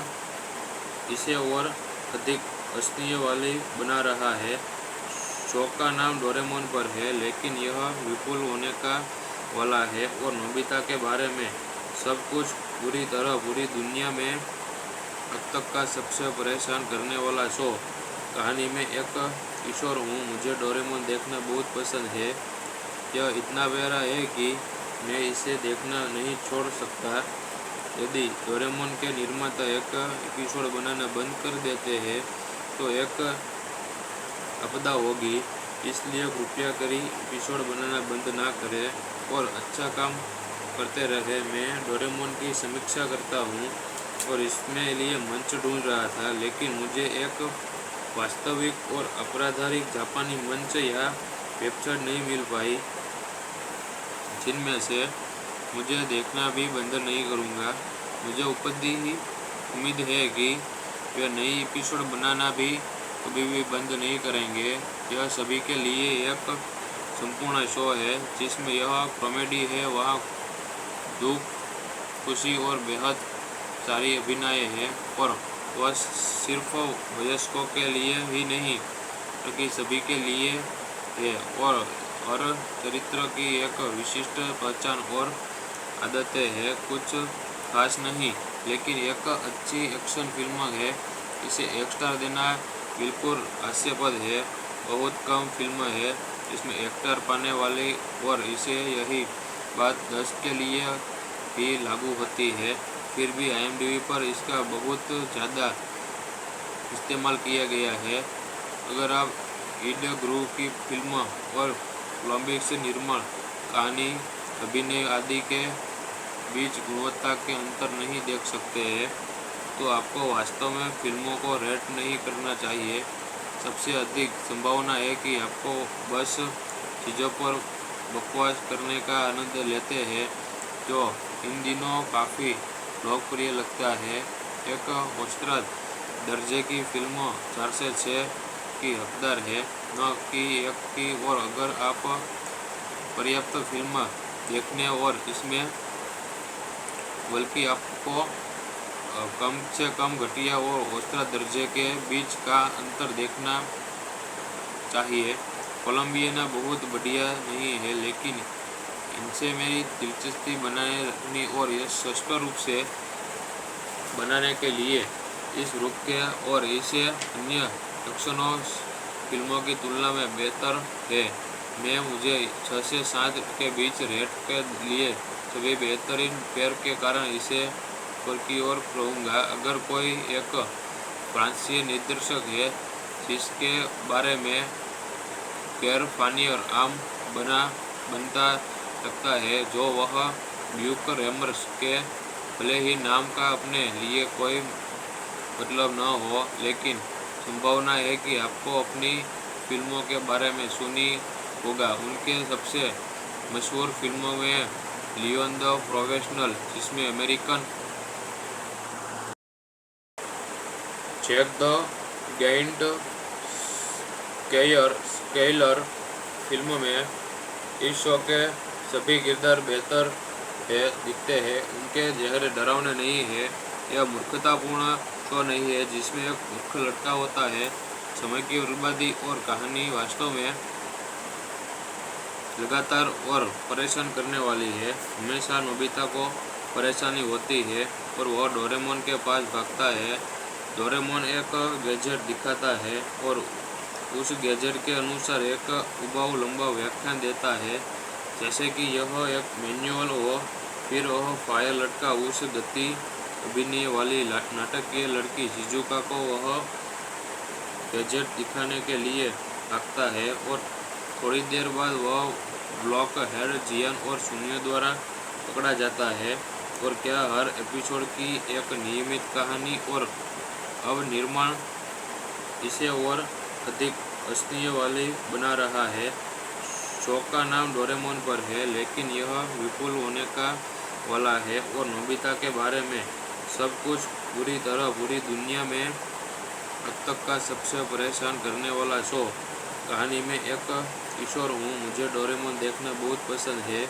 इसे और अधिक हंसने वाली बना रहा है। शो का नाम डोरेमोन पर है, लेकिन यह विपुल होने का वाला है और नोबिता के बारे में सब कुछ पूरी दुनिया में अब तक का सबसे परेशान करने वाला शो। कहानी में एक किशोर हूँ, मुझे डोरेमोन देखना बहुत पसंद है। यह इतना प्यारा है कि मैं इसे देखना नहीं छोड़ सकता। यदि डोरेमोन के निर्माता एक एपिसोड बनाना बंद कर देते हैं तो एक आपदा होगी। इसलिए कृपया करी एपिसोड बनाना बंद ना करें और अच्छा काम करते रहे। मैं डोरेमोन की समीक्षा करता हूँ और इसमें लिए मंच ढूंढ रहा था, लेकिन मुझे एक वास्तविक और अपराधिक जापानी मंच या वेबसाइट नहीं मिल पाई जिनमें से मुझे देखना भी बंद नहीं करूँगा। मुझे उम्मीद है कि वे नई एपिसोड बनाना भी कभी भी बंद नहीं करेंगे। यह सभी के लिए एक संपूर्ण शो है जिसमें यह कॉमेडी है, वहाँ दुख, खुशी और बेहद सारी अभिनय है और वह सिर्फ वयस्कों के लिए ही नहीं बल्कि सभी के लिए है और चरित्र की एक विशिष्ट पहचान और आदतें हैं। कुछ खास नहीं, लेकिन एक अच्छी एक्शन फिल्म है। इसे 1 स्टार देना बिल्कुल हास्यास्पद है। बहुत कम फिल्म है इसमें एक्टर पाने वाली और इसे यही बात 10 के लिए भी लागू होती है। फिर भी IMDb पर इसका बहुत ज़्यादा इस्तेमाल किया गया है। अगर आप ईड गुरु की फिल्म और कोलंबिया निर्माण, कहानी, अभिनय आदि के बीच गुणवत्ता के अंतर नहीं देख सकते हैं तो आपको वास्तव में फिल्मों को रेट नहीं करना चाहिए। सबसे अधिक संभावना है कि आपको बस चीज़ों पर बकवास करने का आनंद लेते हैं, जो इन दिनों काफ़ी लोकप्रिय लगता है। एक औसत दर्जे की फिल्म 4 से 6 की हकदार है, न कि 1 की। और अगर आप पर्याप्त फिल्म देखने और इसमें बल्कि आपको कम से कम घटिया और औसत दर्जे के बीच का अंतर देखना चाहिए। कोलंबिया बहुत बढ़िया नहीं है, लेकिन इनसे मेरी दिलचस्पी बनाए रखनी और यह स्पष्ट रूप से बनाने के लिए इस रूप के और इसे अन्य एक्शनों फिल्मों की तुलना में बेहतर है। मैं मुझे 6 से 7 के बीच रेट के लिए सभी बेहतरीन पेयर के कारण इसे ऊपर की ओर कहूँगा। अगर कोई एक फ्रांसीसी निर्देशक है जिसके बारे में पैर फानी और आम बनता लगता है, जो वह ड्यूक रेमर्स के भले ही नाम का अपने लिए कोई मतलब न हो, लेकिन संभावना है कि आपको अपनी फिल्मों के बारे में सुनी होगा। उनके सबसे मशहूर फिल्मों में लियोन द प्रोफेशनल, जिसमें American Jack the Giant Slayer film में इस शो के सभी किरदार बेहतर दिखते हैं। उनके चेहरे डरावने नहीं है। यह मूर्खतापूर्ण शो नहीं है जिसमें एक मूर्ख लड़का होता है। समय की बर्बादी और कहानी वास्तव में लगातार और परेशान करने वाली है। हमेशा नोबिता को परेशानी होती है और वह डोरेमोन के पास भागता है। डोरेमोन एक गैजेट दिखाता है और उस गैजेट के अनुसार एक उबाऊ लंबा व्याख्यान देता है, जैसे कि यह एक मैनुअल हो। फिर वह फायर लड़का उस गति अभिनय वाली नाटकीय लड़की शिजुका को वह गैजेट दिखाने के लिए भागता है और थोड़ी देर बाद वह ब्लॉक हेड जियान और शून्य द्वारा पकड़ा जाता है। और क्या हर एपिसोड की एक नियमित कहानी और अब निर्माण इसे और अधिक हंसने वाली बना रहा है। शो का नाम डोरेमोन पर है, लेकिन यह विपुल होने का वाला है और नोबिता के बारे में सब कुछ बुरी तरह पूरी दुनिया में अब तक का सबसे परेशान करने वाला शो। कहानी में एक किशोर हूँ, मुझे डोरेमोन देखना बहुत पसंद है।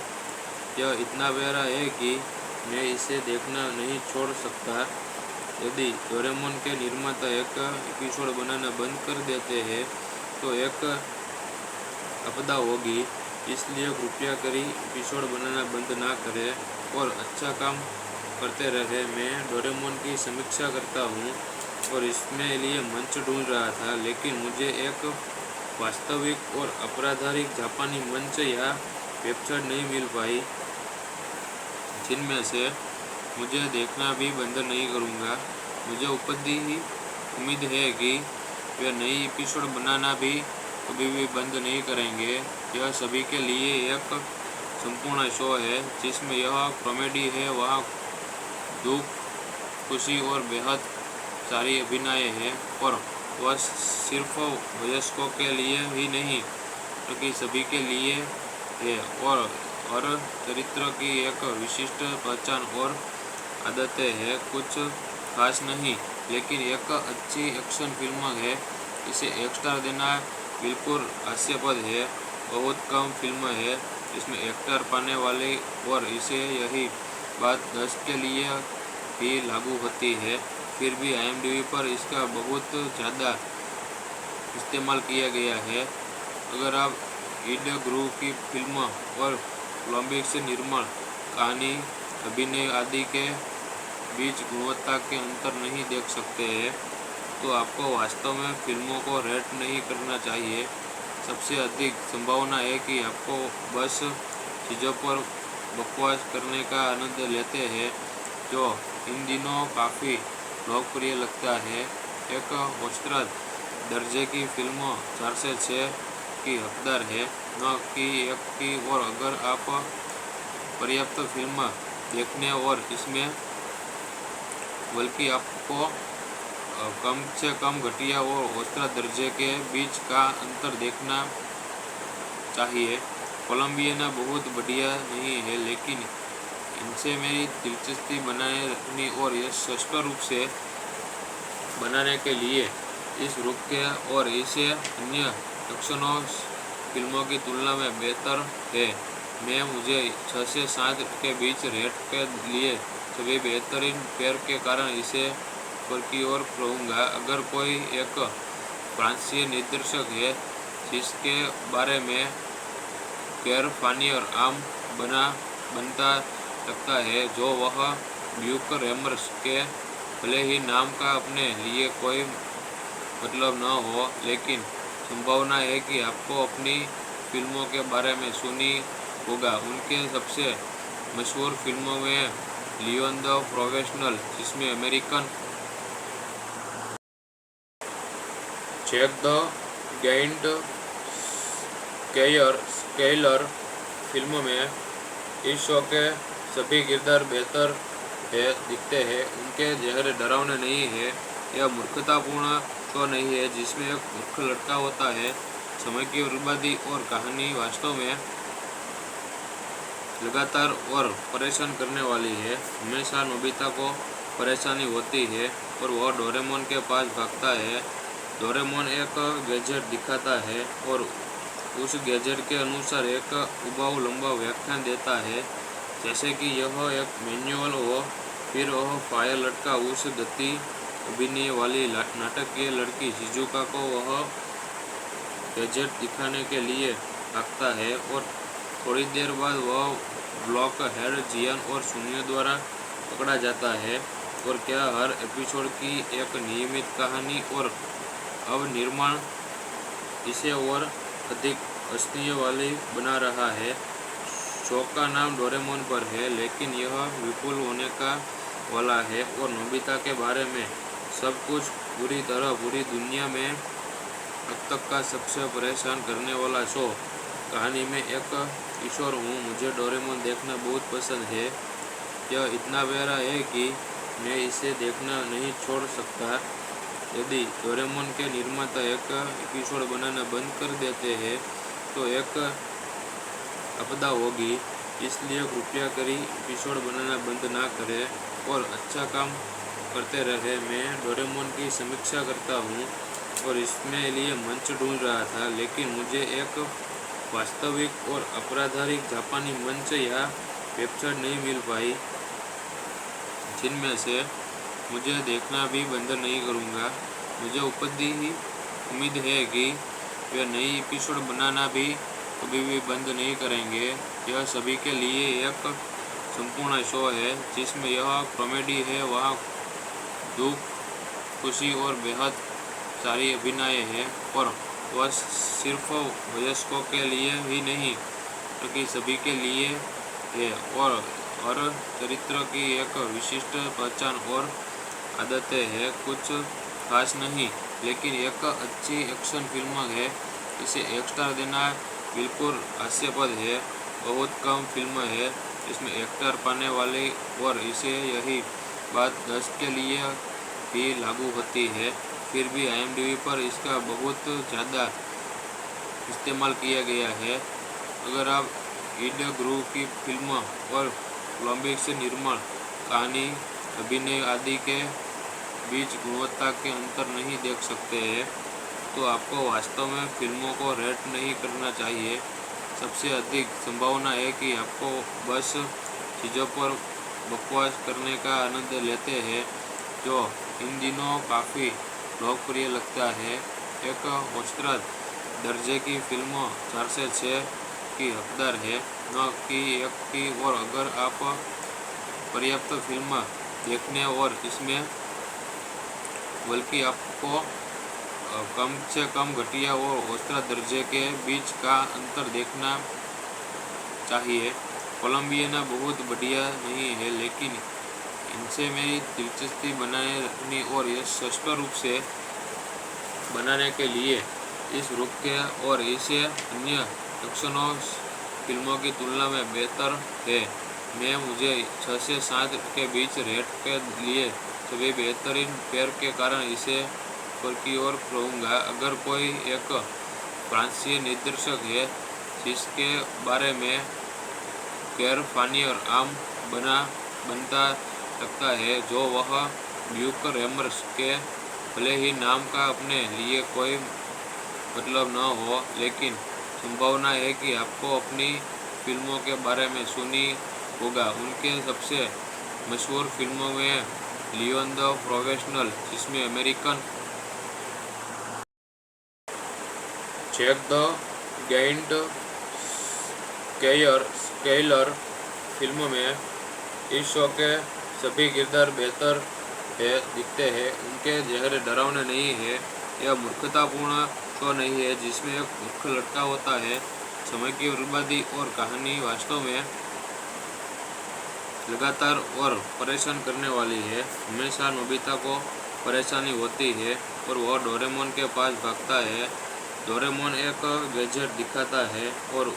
यह इतना प्यारा है कि मैं इसे देखना नहीं छोड़ सकता। यदि डोरेमोन के निर्माता एक एपिसोड बनाना बंद कर देते हैं तो एक आपदा होगी, इसलिए कृपया करी एपिसोड बनाना बंद ना करें और अच्छा काम करते रहे। मैं डोरेमोन की समीक्षा करता हूँ और इसमें लिए मंच ढूंढ रहा था, लेकिन मुझे एक वास्तविक और आपराधिक जापानी मंच या वेबसाइट नहीं मिल पाई, जिनमें से मुझे देखना भी बंद नहीं करूँगा। मुझे उम्मीद है कि वे नई एपिसोड बनाना भी कभी भी बंद नहीं करेंगे। यह सभी के लिए एक संपूर्ण शो है, जिसमें यह कॉमेडी है, वहाँ दुख, खुशी और बेहद सारी अभिनय है। और वह सिर्फ वयस्कों के लिए ही नहीं बल्कि सभी के लिए है और चरित्र की एक विशिष्ट पहचान और आदतें हैं। कुछ खास नहीं, लेकिन एक अच्छी एक्शन फिल्म है। इसे 1 स्टार देना बिल्कुल हास्यास्पद है। बहुत कम फिल्म है इसमें 1 स्टार पाने वाली, और इसे यही बात 10 के लिए भी लागू होती है। फिर भी IMDb पर इसका बहुत ज़्यादा इस्तेमाल किया गया है। अगर आप ईड गुरु की फिल्म और कोलंबिया निर्माण, कहानी, अभिनय आदि के बीच गुणवत्ता के अंतर नहीं देख सकते हैं तो आपको वास्तव में फिल्मों को रेट नहीं करना चाहिए। सबसे अधिक संभावना है कि आपको बस चीज़ों पर बकवास करने का आनंद लेते हैं, जो इन दिनों काफ़ी लोकप्रिय लगता है। एक औसत दर्जे की फिल्म 4 से 6 की हकदार है, न कि 1 की। और अगर आप पर्याप्त फिल्म देखने और इसमें बल्कि आपको कम से कम घटिया और औसत दर्जे के बीच का अंतर देखना चाहिए। कोलंबियाना बहुत बढ़िया नहीं है, लेकिन इनसे मेरी दिलचस्पी बनाए रखनी और यह स्पष्ट रूप से बनाने के लिए इस रूप के और इसे अन्य एक्शनों फिल्मों की तुलना में बेहतर है। मैं मुझे 6 से 7 के बीच रेट के लिए सभी बेहतरीन पेयर के कारण इसे ऊपर की ओर कहूँगा। अगर कोई एक फ्रांसीसी निर्देशक है जिसके बारे में पैर फानी और आम बनता लगता है, जो वह ड्यूक रेमर्स के भले ही नाम का अपने लिए कोई मतलब न हो, लेकिन संभावना है कि आपको अपनी फिल्मों के बारे में सुनी होगा। उनके सबसे मशहूर फिल्मों में लियोन द प्रोफेशनल, जिसमें American Jack the Giant Slayer film में इस शो के सभी किरदार बेहतर दिखते हैं। उनके चेहरे डरावने नहीं है। यह मूर्खतापूर्ण शो नहीं है जिसमें एक मूर्ख लड़का होता है। समय की बर्बादी और कहानी वास्तव में लगातार और परेशान करने वाली है। हमेशा नोबिता को परेशानी होती है और वह डोरेमोन के पास भागता है। डोरेमोन एक गैजेट दिखाता है और उस गैजेट के अनुसार एक उबाऊ लंबा व्याख्यान देता है, जैसे कि यह एक मैनुअल हो। फिर वह फायर लटका उस गति अभिनय वाली नाटकीय लड़की शिजुका को वह गैजेट दिखाने के लिए भागता है और थोड़ी देर बाद वह ब्लॉक हेड जियान और सुनियो द्वारा पकड़ा जाता है। और क्या हर एपिसोड की एक नियमित कहानी और अब निर्माण इसे और अधिक हंसने वाली बना रहा है। शो का नाम डोरेमोन पर है, लेकिन यह विपुल होने का वाला है और नोबिता के बारे में सब कुछ पूरी तरह पूरी दुनिया में अब तक का सबसे परेशान करने वाला शो। कहानी में एक किशोर हूँ, मुझे डोरेमोन देखना बहुत पसंद है। यह इतना प्यारा है कि मैं इसे देखना नहीं छोड़ सकता। यदि डोरेमोन के निर्माता एक एपिसोड बनाना बंद कर देते हैं तो एक आपदा होगी, इसलिए कृपया करी एपिसोड बनाना बंद ना करें और अच्छा काम करते रहे। मैं डोरेमोन की समीक्षा करता हूँ और इसमें लिए मंच ढूंढ रहा था, लेकिन मुझे एक वास्तविक और आपराधिक जापानी मंच या वेबसाइट नहीं मिल पाई जिनमें से मुझे देखना भी बंद नहीं करूँगा। मुझे उम्मीद है कि वे नई एपिसोड बनाना भी कभी भी बंद नहीं करेंगे। यह सभी के लिए एक संपूर्ण शो है जिसमें यह कॉमेडी है, वहाँ दुख, खुशी और बेहद सारी अभिनय है। और वह सिर्फ वयस्कों के लिए ही नहीं बल्कि सभी के लिए है। और हर चरित्र की एक विशिष्ट पहचान और आदतें हैं। कुछ खास नहीं, लेकिन एक अच्छी एक्शन फिल्म है। इसे 1 स्टार देना बिल्कुल हास्यास्पद है। बहुत कम फिल्म है इसमें एक्टर पाने वाली और इसे यही बात 10 के लिए भी लागू होती है। फिर भी IMDb पर इसका बहुत ज़्यादा इस्तेमाल किया गया है। अगर आप ईड ग्रू की फिल्म और कोलंबिया से निर्माण, कहानी, अभिनय आदि के बीच गुणवत्ता के अंतर नहीं देख सकते हैं तो आपको वास्तव में फिल्मों को रेट नहीं करना चाहिए। सबसे अधिक संभावना है कि आपको बस चीज़ों पर बकवास करने का आनंद लेते हैं, जो इन दिनों काफ़ी लोकप्रिय लगता है। एक औसत दर्जे की फिल्म 4 से 6 की हकदार है, न कि 1 की। और अगर आप पर्याप्त फिल्म देखने और इसमें बल्कि आपको कम से कम घटिया और औसत दर्जे के बीच का अंतर देखना चाहिए। कोलंबियाना बहुत बढ़िया नहीं है, लेकिन इनसे मेरी दिलचस्पी बनाए रखनी और यह स्पष्ट रूप से बनाने के लिए इस रूप के और इसे अन्य एक्शनों फिल्मों की तुलना में बेहतर है। मैं मुझे 6 से 7 के बीच रेट के लिए सभी बेहतरीन पेयर के कारण इसे ऊपर की ओर कहूँगा। अगर कोई एक फ्रांसीसी निर्देशक है जिसके बारे में गैर फानी और आम बनता लगता है, जो वह ड्यूक रेमर्स के भले ही नाम का अपने लिए कोई मतलब न हो, लेकिन संभावना है कि आपको अपनी फिल्मों के बारे में सुनी होगा। उनके सबसे मशहूर फिल्मों में लियोन द प्रोफेशनल, जिसमें American Jack the Giant Slayer film में इस शो के सभी किरदार बेहतर दिखते हैं। उनके चेहरे डरावने नहीं है। यह मूर्खतापूर्ण शो नहीं है जिसमें एक मूर्ख लड़का होता है। समय की बर्बादी और कहानी वास्तव में लगातार और परेशान करने वाली है। हमेशा नोबिता को परेशानी होती है और वह डोरेमोन के पास भागता है। डोरेमोन एक गैजेट दिखाता है और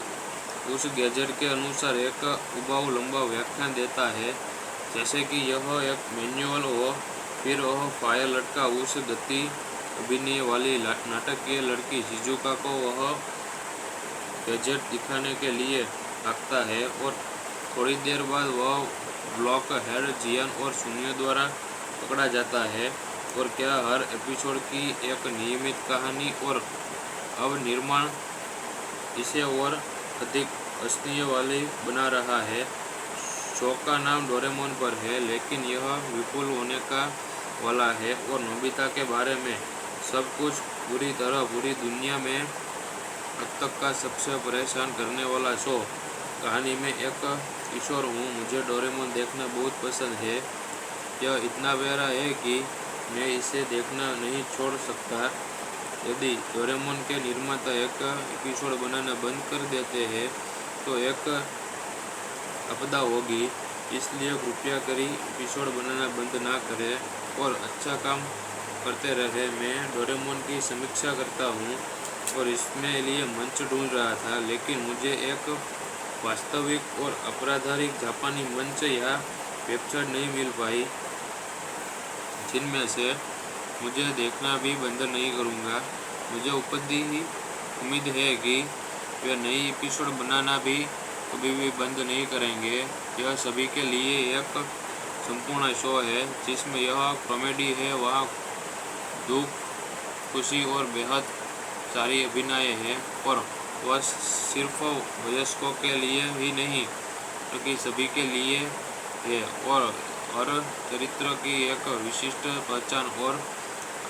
उस गैजेट के अनुसार एक उबाऊ लंबा व्याख्यान देता है, जैसे कि यह एक मैनुअल हो। फिर वह फायर लड़का उस गति अभिनय वाली नाटकीय लड़की शिजुका को वह गैजेट दिखाने के लिए भागता है और थोड़ी देर बाद वह ब्लॉक हेड जियान और सुनियो द्वारा पकड़ा जाता है। और क्या हर एपिसोड की एक नियमित कहानी और अब निर्माण इसे और अधिक हंसने वाली बना रहा है। शो का नाम डोरेमोन पर है, लेकिन यह विपुल होने का वाला है और नोबिता के बारे में सब कुछ पूरी तरह पूरी दुनिया में अब तक का सबसे परेशान करने वाला शो। कहानी में एक किशोर हूँ, मुझे डोरेमोन देखना बहुत पसंद है। यह इतना प्यारा है कि मैं इसे देखना नहीं छोड़ सकता। यदि डोरेमोन के निर्माता एक एपिसोड बनाना बंद कर देते हैं तो एक आपदा होगी, इसलिए कृपया करी एपिसोड बनाना बंद ना करें और अच्छा काम करते रहे। मैं डोरेमोन की समीक्षा करता हूँ और इसमें लिए मंच ढूंढ रहा था, लेकिन मुझे एक वास्तविक और आपराधिक जापानी मंच या वेबसाइट नहीं मिल पाई जिनमें से मुझे देखना भी बंद नहीं करूँगा। मुझे उम्मीद है कि वे नई एपिसोड बनाना भी कभी भी बंद नहीं करेंगे। यह सभी के लिए एक संपूर्ण शो है जिसमें यह कॉमेडी है, वहाँ दुख, खुशी और बेहद सारी अभिनय है और वह सिर्फ वयस्कों के लिए ही नहीं बल्कि सभी के लिए है। और हर चरित्र की एक विशिष्ट पहचान और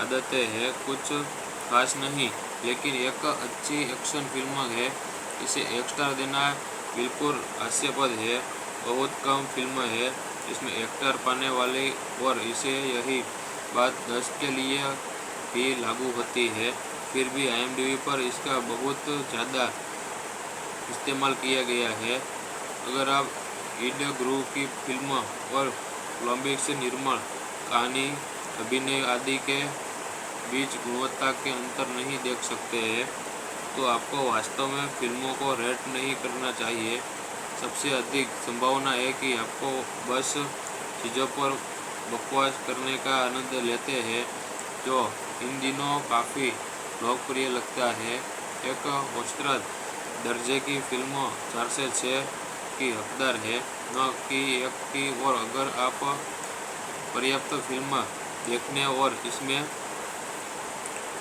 आदतें हैं। कुछ खास नहीं, लेकिन एक अच्छी एक्शन फिल्म है। इसे 1 स्टार देना बिल्कुल हास्यास्पद है। बहुत कम फिल्म है इसमें 1 स्टार पाने वाली और इसे यही बात 10 के लिए भी लागू होती है। फिर भी IMDb पर इसका बहुत ज़्यादा इस्तेमाल किया गया है। अगर आप ईड ग्रू की फिल्म और कोलंबिक से निर्माण, कहानी, अभिनय आदि के बीच गुणवत्ता के अंतर नहीं देख सकते हैं तो आपको वास्तव में फिल्मों को रेट नहीं करना चाहिए। सबसे अधिक संभावना है कि आपको बस चीज़ों पर बकवास करने का आनंद लेते हैं, जो इन दिनों काफ़ी लोकप्रिय लगता है। एक औसत दर्जे की फिल्म 4 से 6 की हकदार है, न कि 1 की। और अगर आप पर्याप्त फिल्म देखने और इसमें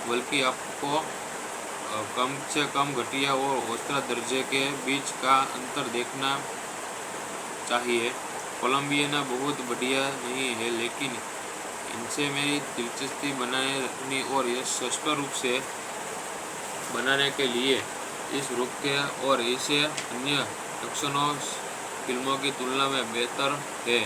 बल्कि आपको कम से कम घटिया और औसत दर्जे के बीच का अंतर देखना चाहिए। कोलंबियाना बहुत बढ़िया नहीं है, लेकिन इनसे मेरी दिलचस्पी बनाए रखनी और यह स्पष्ट रूप से बनाने के लिए इस रूप के और इसे अन्य एक्शनों फिल्मों की तुलना में बेहतर है।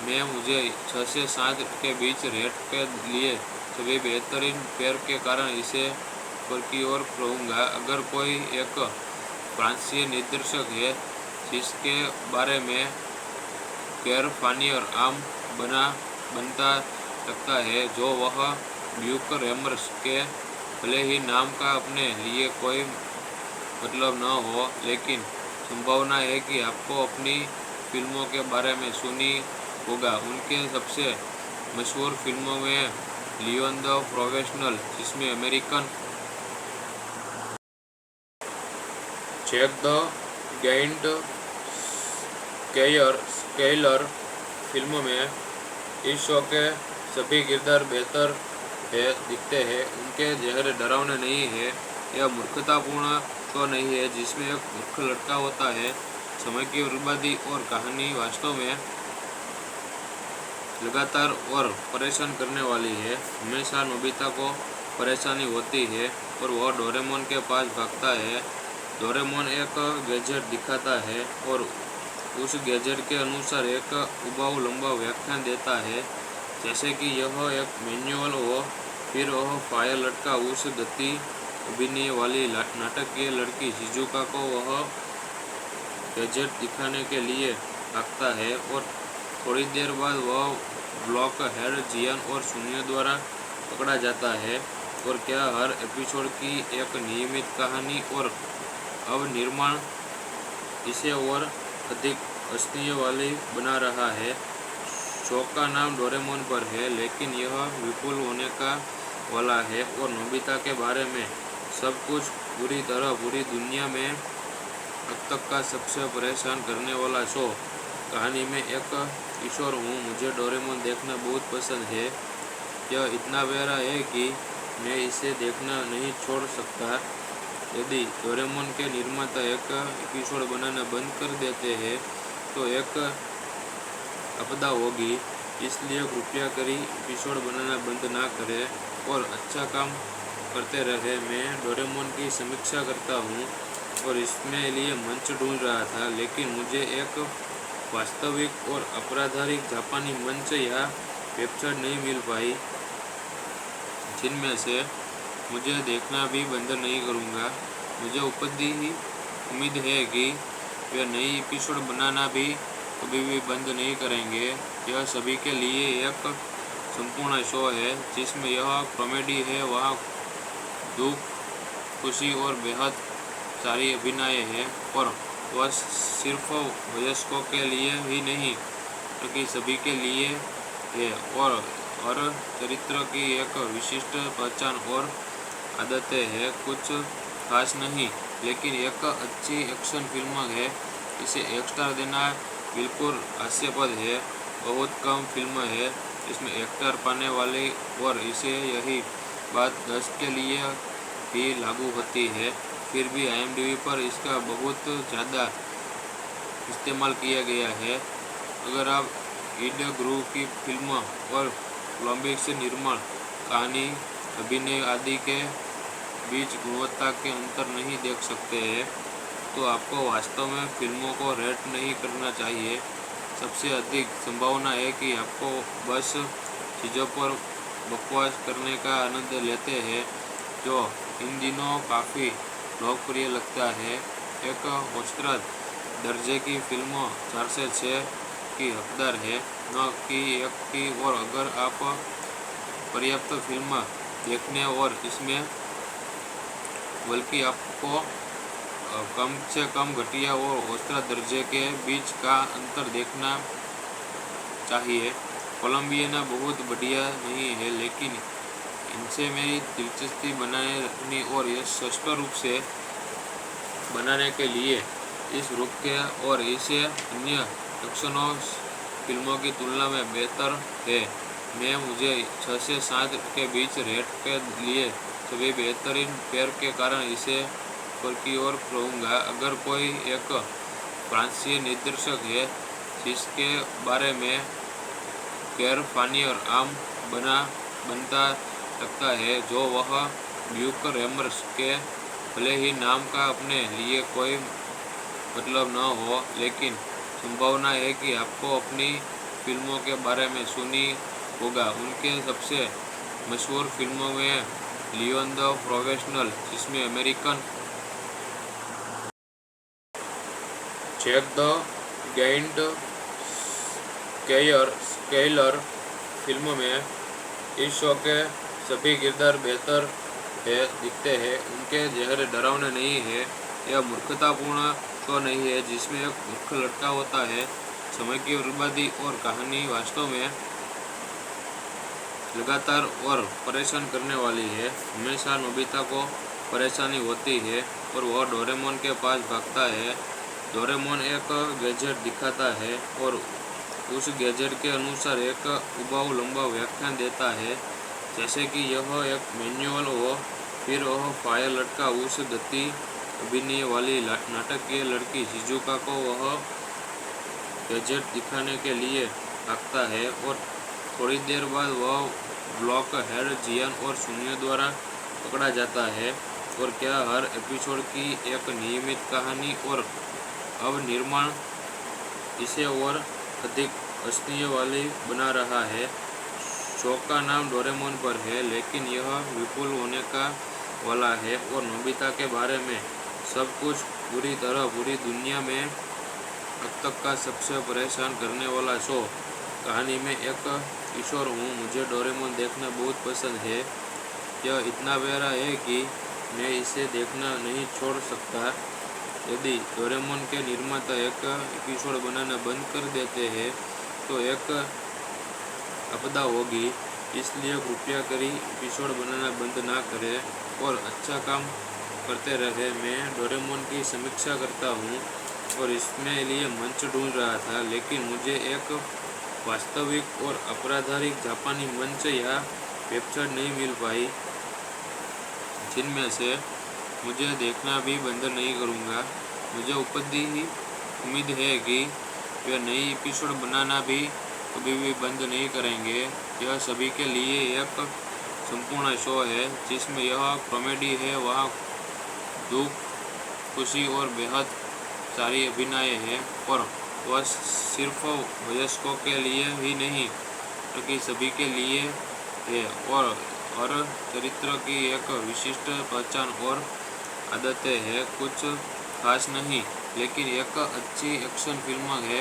मैं मुझे 6 से 7 के बीच रेट के लिए सभी बेहतरीन पेयर के कारण इसे ऊपर की ओर कहूँगा। अगर कोई एक फ्रांसीसी निर्देशक है जिसके बारे में गैर फानी और आम बनता लगता है जो वह ड्यूक रेमर्स के भले ही नाम का अपने लिए कोई मतलब न हो, लेकिन संभावना है कि आपको अपनी फिल्मों के बारे में सुनी होगा। उनके सबसे मशहूर फिल्मों में लियोन द प्रोफेशनल, जिसमें American Jack the Giant Slayer film में इस शो के सभी किरदार बेहतर दिखते हैं। उनके चेहरे डरावने नहीं है। यह मूर्खतापूर्ण शो नहीं है जिसमें एक मूर्ख लड़का होता है। समय की बर्बादी और कहानी वास्तव में लगातार और परेशान करने वाली है। हमेशा नोबिता को परेशानी होती है और वह डोरेमोन के पास भागता है। डोरेमोन एक गैजेट दिखाता है और उस गैजेट के अनुसार एक उबाऊ लंबा व्याख्यान देता है, जैसे कि यह एक मैनुअल हो। फिर वह फायर लटका उस गति अभिनय वाली नाटकीय लड़की शिजुका को वह गैजेट दिखाने के लिए भागता है और थोड़ी देर बाद वह ब्लॉक हेड जियान और सुनियो द्वारा पकड़ा जाता है। और क्या हर एपिसोड की एक नियमित कहानी और अब निर्माण इसे और अधिक हंसने वाली बना रहा है। शो का नाम डोरेमोन पर है, लेकिन यह विपुल होने का वाला है और नोबिता के बारे में सब कुछ पूरी तरह पूरी दुनिया में अब तक का सबसे परेशान करने वाला शो। कहानी में एक किशोर हूँ, मुझे डोरेमोन देखना बहुत पसंद है। यह इतना प्यारा है कि मैं इसे देखना नहीं छोड़ सकता। यदि डोरेमोन के निर्माता एक एपिसोड बनाना बंद कर देते हैं तो एक आपदा होगी, इसलिए कृपया करी एपिसोड बनाना बंद ना करें और अच्छा काम करते रहे। मैं डोरेमोन की समीक्षा करता हूँ और इसमें लिए मंच ढूंढ रहा था, लेकिन मुझे एक वास्तविक और अपराधिक जापानी मंच या वेबसाइट नहीं मिल पाई जिनमें से मुझे देखना भी बंद नहीं करूँगा। मुझे उम्मीद है कि वे नई एपिसोड बनाना भी कभी भी बंद नहीं करेंगे। यह सभी के लिए एक संपूर्ण शो है जिसमें यह कॉमेडी है, वहाँ दुख, खुशी और बेहद सारी अभिनय है और वह सिर्फ वयस्कों के लिए ही नहीं बल्कि सभी के लिए है। और हर चरित्र की एक विशिष्ट पहचान और आदतें हैं। कुछ खास नहीं, लेकिन एक अच्छी एक्शन फिल्म है। इसे 1 स्टार देना बिल्कुल हास्यास्पद है। बहुत कम फिल्म है इसमें एक्टर पाने वाली और इसे यही बात 10 के लिए भी लागू होती है। फिर भी IMDb पर इसका बहुत ज़्यादा इस्तेमाल किया गया है। अगर आप ईड ग्रुव की फिल्म और कोलंबिक से निर्माण, कहानी, अभिनय आदि के बीच गुणवत्ता के अंतर नहीं देख सकते हैं तो आपको वास्तव में फिल्मों को रेट नहीं करना चाहिए। सबसे अधिक संभावना है कि आपको बस चीज़ों पर बकवास करने का आनंद लेते हैं, जो इन दिनों काफ़ी लोकप्रिय लगता है। एक औसत दर्जे की फिल्म 4 से 6 की हकदार है, न कि 1 की। और अगर आप पर्याप्त फिल्म देखने और इसमें बल्कि आपको कम से कम घटिया और औसत दर्जे के बीच का अंतर देखना चाहिए। कोलंबियन बहुत बढ़िया नहीं है, लेकिन इनसे मेरी दिलचस्पी बनाए रखनी और यह स्पष्ट रूप से बनाने के लिए इस रूप के और इसे अन्य एक्शनों फिल्मों की तुलना में बेहतर है। मैं मुझे 6 से 7 के बीच रेट के लिए सभी बेहतरीन पेयर के कारण इसे ऊपर की ओर कहूँगा। अगर कोई एक फ्रांसीसी निर्देशक है जिसके बारे में गैर फानी और आम बनता लगता है, जो वह ड्यूक रेमर्स के भले ही नाम का अपने लिए कोई मतलब न हो, लेकिन संभावना है कि आपको अपनी फिल्मों के बारे में सुनी होगा। उनके सबसे मशहूर फिल्मों में लियोन द प्रोफेशनल, जिसमें American Jack the Giant Slayer film में इस शो के सभी किरदार बेहतर दिखते हैं। उनके चेहरे डरावने नहीं है। यह मूर्खतापूर्ण शो नहीं है जिसमें एक मूर्ख लड़का होता है। समय की बर्बादी और कहानी वास्तव में लगातार और परेशान करने वाली है। हमेशा नोबिता को परेशानी होती है और वह डोरेमोन के पास भागता है। डोरेमोन एक गैजेट दिखाता है और उस गैजेट के अनुसार एक उबाऊ लंबा व्याख्यान देता है, जैसे कि यह एक मैनुअल हो। फिर वह फायर लड़का उस गति अभिनय वाली नाटकीय लड़की शिजुका को वह गैजेट दिखाने के लिए भागता है और थोड़ी देर बाद वह ब्लॉक हेड जियान और शून्य द्वारा पकड़ा जाता है। और क्या हर एपिसोड की एक नियमित कहानी और अब निर्माण इसे और अधिक हंसने वाली बना रहा है। शो का नाम डोरेमोन पर है, लेकिन यह विपुल होने का वाला है और नोबिता के बारे में सब कुछ पूरी तरह पूरी दुनिया में अब तक का सबसे परेशान करने वाला शो। कहानी में एक किशोर हूँ, मुझे डोरेमोन देखना बहुत पसंद है। यह इतना प्यारा है कि मैं इसे देखना नहीं छोड़ सकता। यदि डोरेमोन के निर्माता एक एपिसोड बनाना बंद कर देते हैं तो एक आपदा होगी, इसलिए कृपया करी एपिसोड बनाना बंद ना करें और अच्छा काम करते रहे। मैं डोरेमोन की समीक्षा करता हूँ और इसमें लिए मंच ढूंढ रहा था, लेकिन मुझे एक वास्तविक और आपराधिक जापानी मंच या वेबसाइट नहीं मिल पाई जिनमें से मुझे देखना भी बंद नहीं करूँगा। मुझे उम्मीद है कि वे नई एपिसोड बनाना भी कभी भी बंद नहीं करेंगे। यह सभी के लिए एक संपूर्ण शो है जिसमें यह कॉमेडी है, वहाँ दुख, खुशी और बेहद सारी अभिनय है और वह सिर्फ वयस्कों के लिए ही नहीं बल्कि सभी के लिए है। और चरित्र की एक विशिष्ट पहचान और आदतें हैं। कुछ खास नहीं, लेकिन एक अच्छी एक्शन फिल्म है।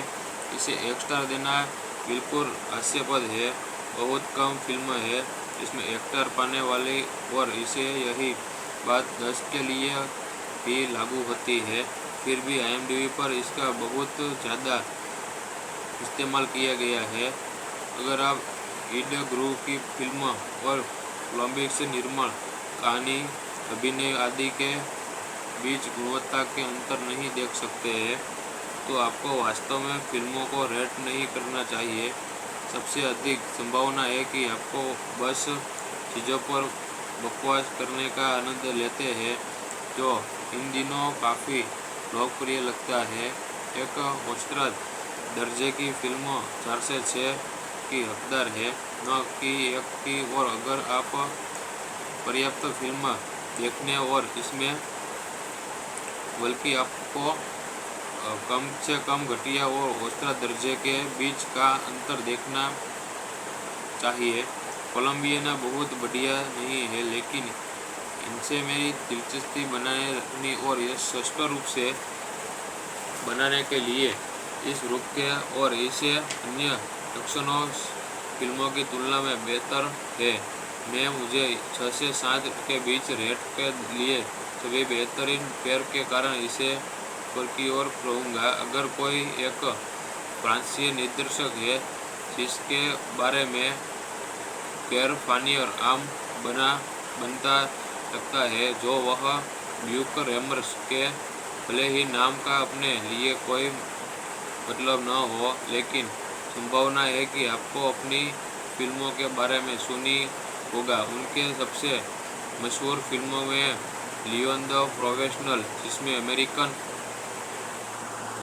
इसे 1 स्टार देना बिल्कुल हास्यास्पद है। बहुत कम फिल्म है इसमें एक्टर पाने वाली और इसे यही बात 10 के लिए भी लागू होती है। फिर भी IMDb पर इसका बहुत ज़्यादा इस्तेमाल किया गया है। अगर आप ईड ग्रुव की फिल्म और कोलंबिया निर्माण, कहानी, अभिनय आदि के बीच गुणवत्ता के अंतर नहीं देख सकते हैं तो आपको वास्तव में फिल्मों को रेट नहीं करना चाहिए। सबसे अधिक संभावना है कि आपको बस चीज़ों पर बकवास करने का आनंद लेते हैं, जो इन दिनों काफ़ी लोकप्रिय लगता है। एक औसत दर्जे की फिल्म 4 से 6 की हकदार है, न कि 1 की। और अगर आप पर्याप्त फिल्म देखने और इसमें बल्कि आपको कम से कम घटिया और औसत दर्जे के बीच का अंतर देखना चाहिए। कोलंबिया बहुत बढ़िया नहीं है, लेकिन इनसे मेरी दिलचस्पी बनाए रखनी और यह स्पष्ट रूप से बनाने के लिए इस रूप के और इसे अन्य एक्शनों फिल्मों की तुलना में बेहतर है। मैं मुझे 6 से 7 के बीच रेट के लिए सभी बेहतरीन पेयर के कारण इसे ऊपर की ओर कहूँगा। अगर कोई एक फ्रांसीसी निर्देशक है जिसके बारे में पैर फानी और आम बनता लगता है, जो वह ड्यूक रेमर्स के भले ही नाम का अपने लिए कोई मतलब न हो, लेकिन संभावना है कि आपको अपनी फिल्मों के बारे में सुनी होगा। उनके सबसे मशहूर फिल्मों में लियोन द प्रोफेशनल, जिसमें अमेरिकन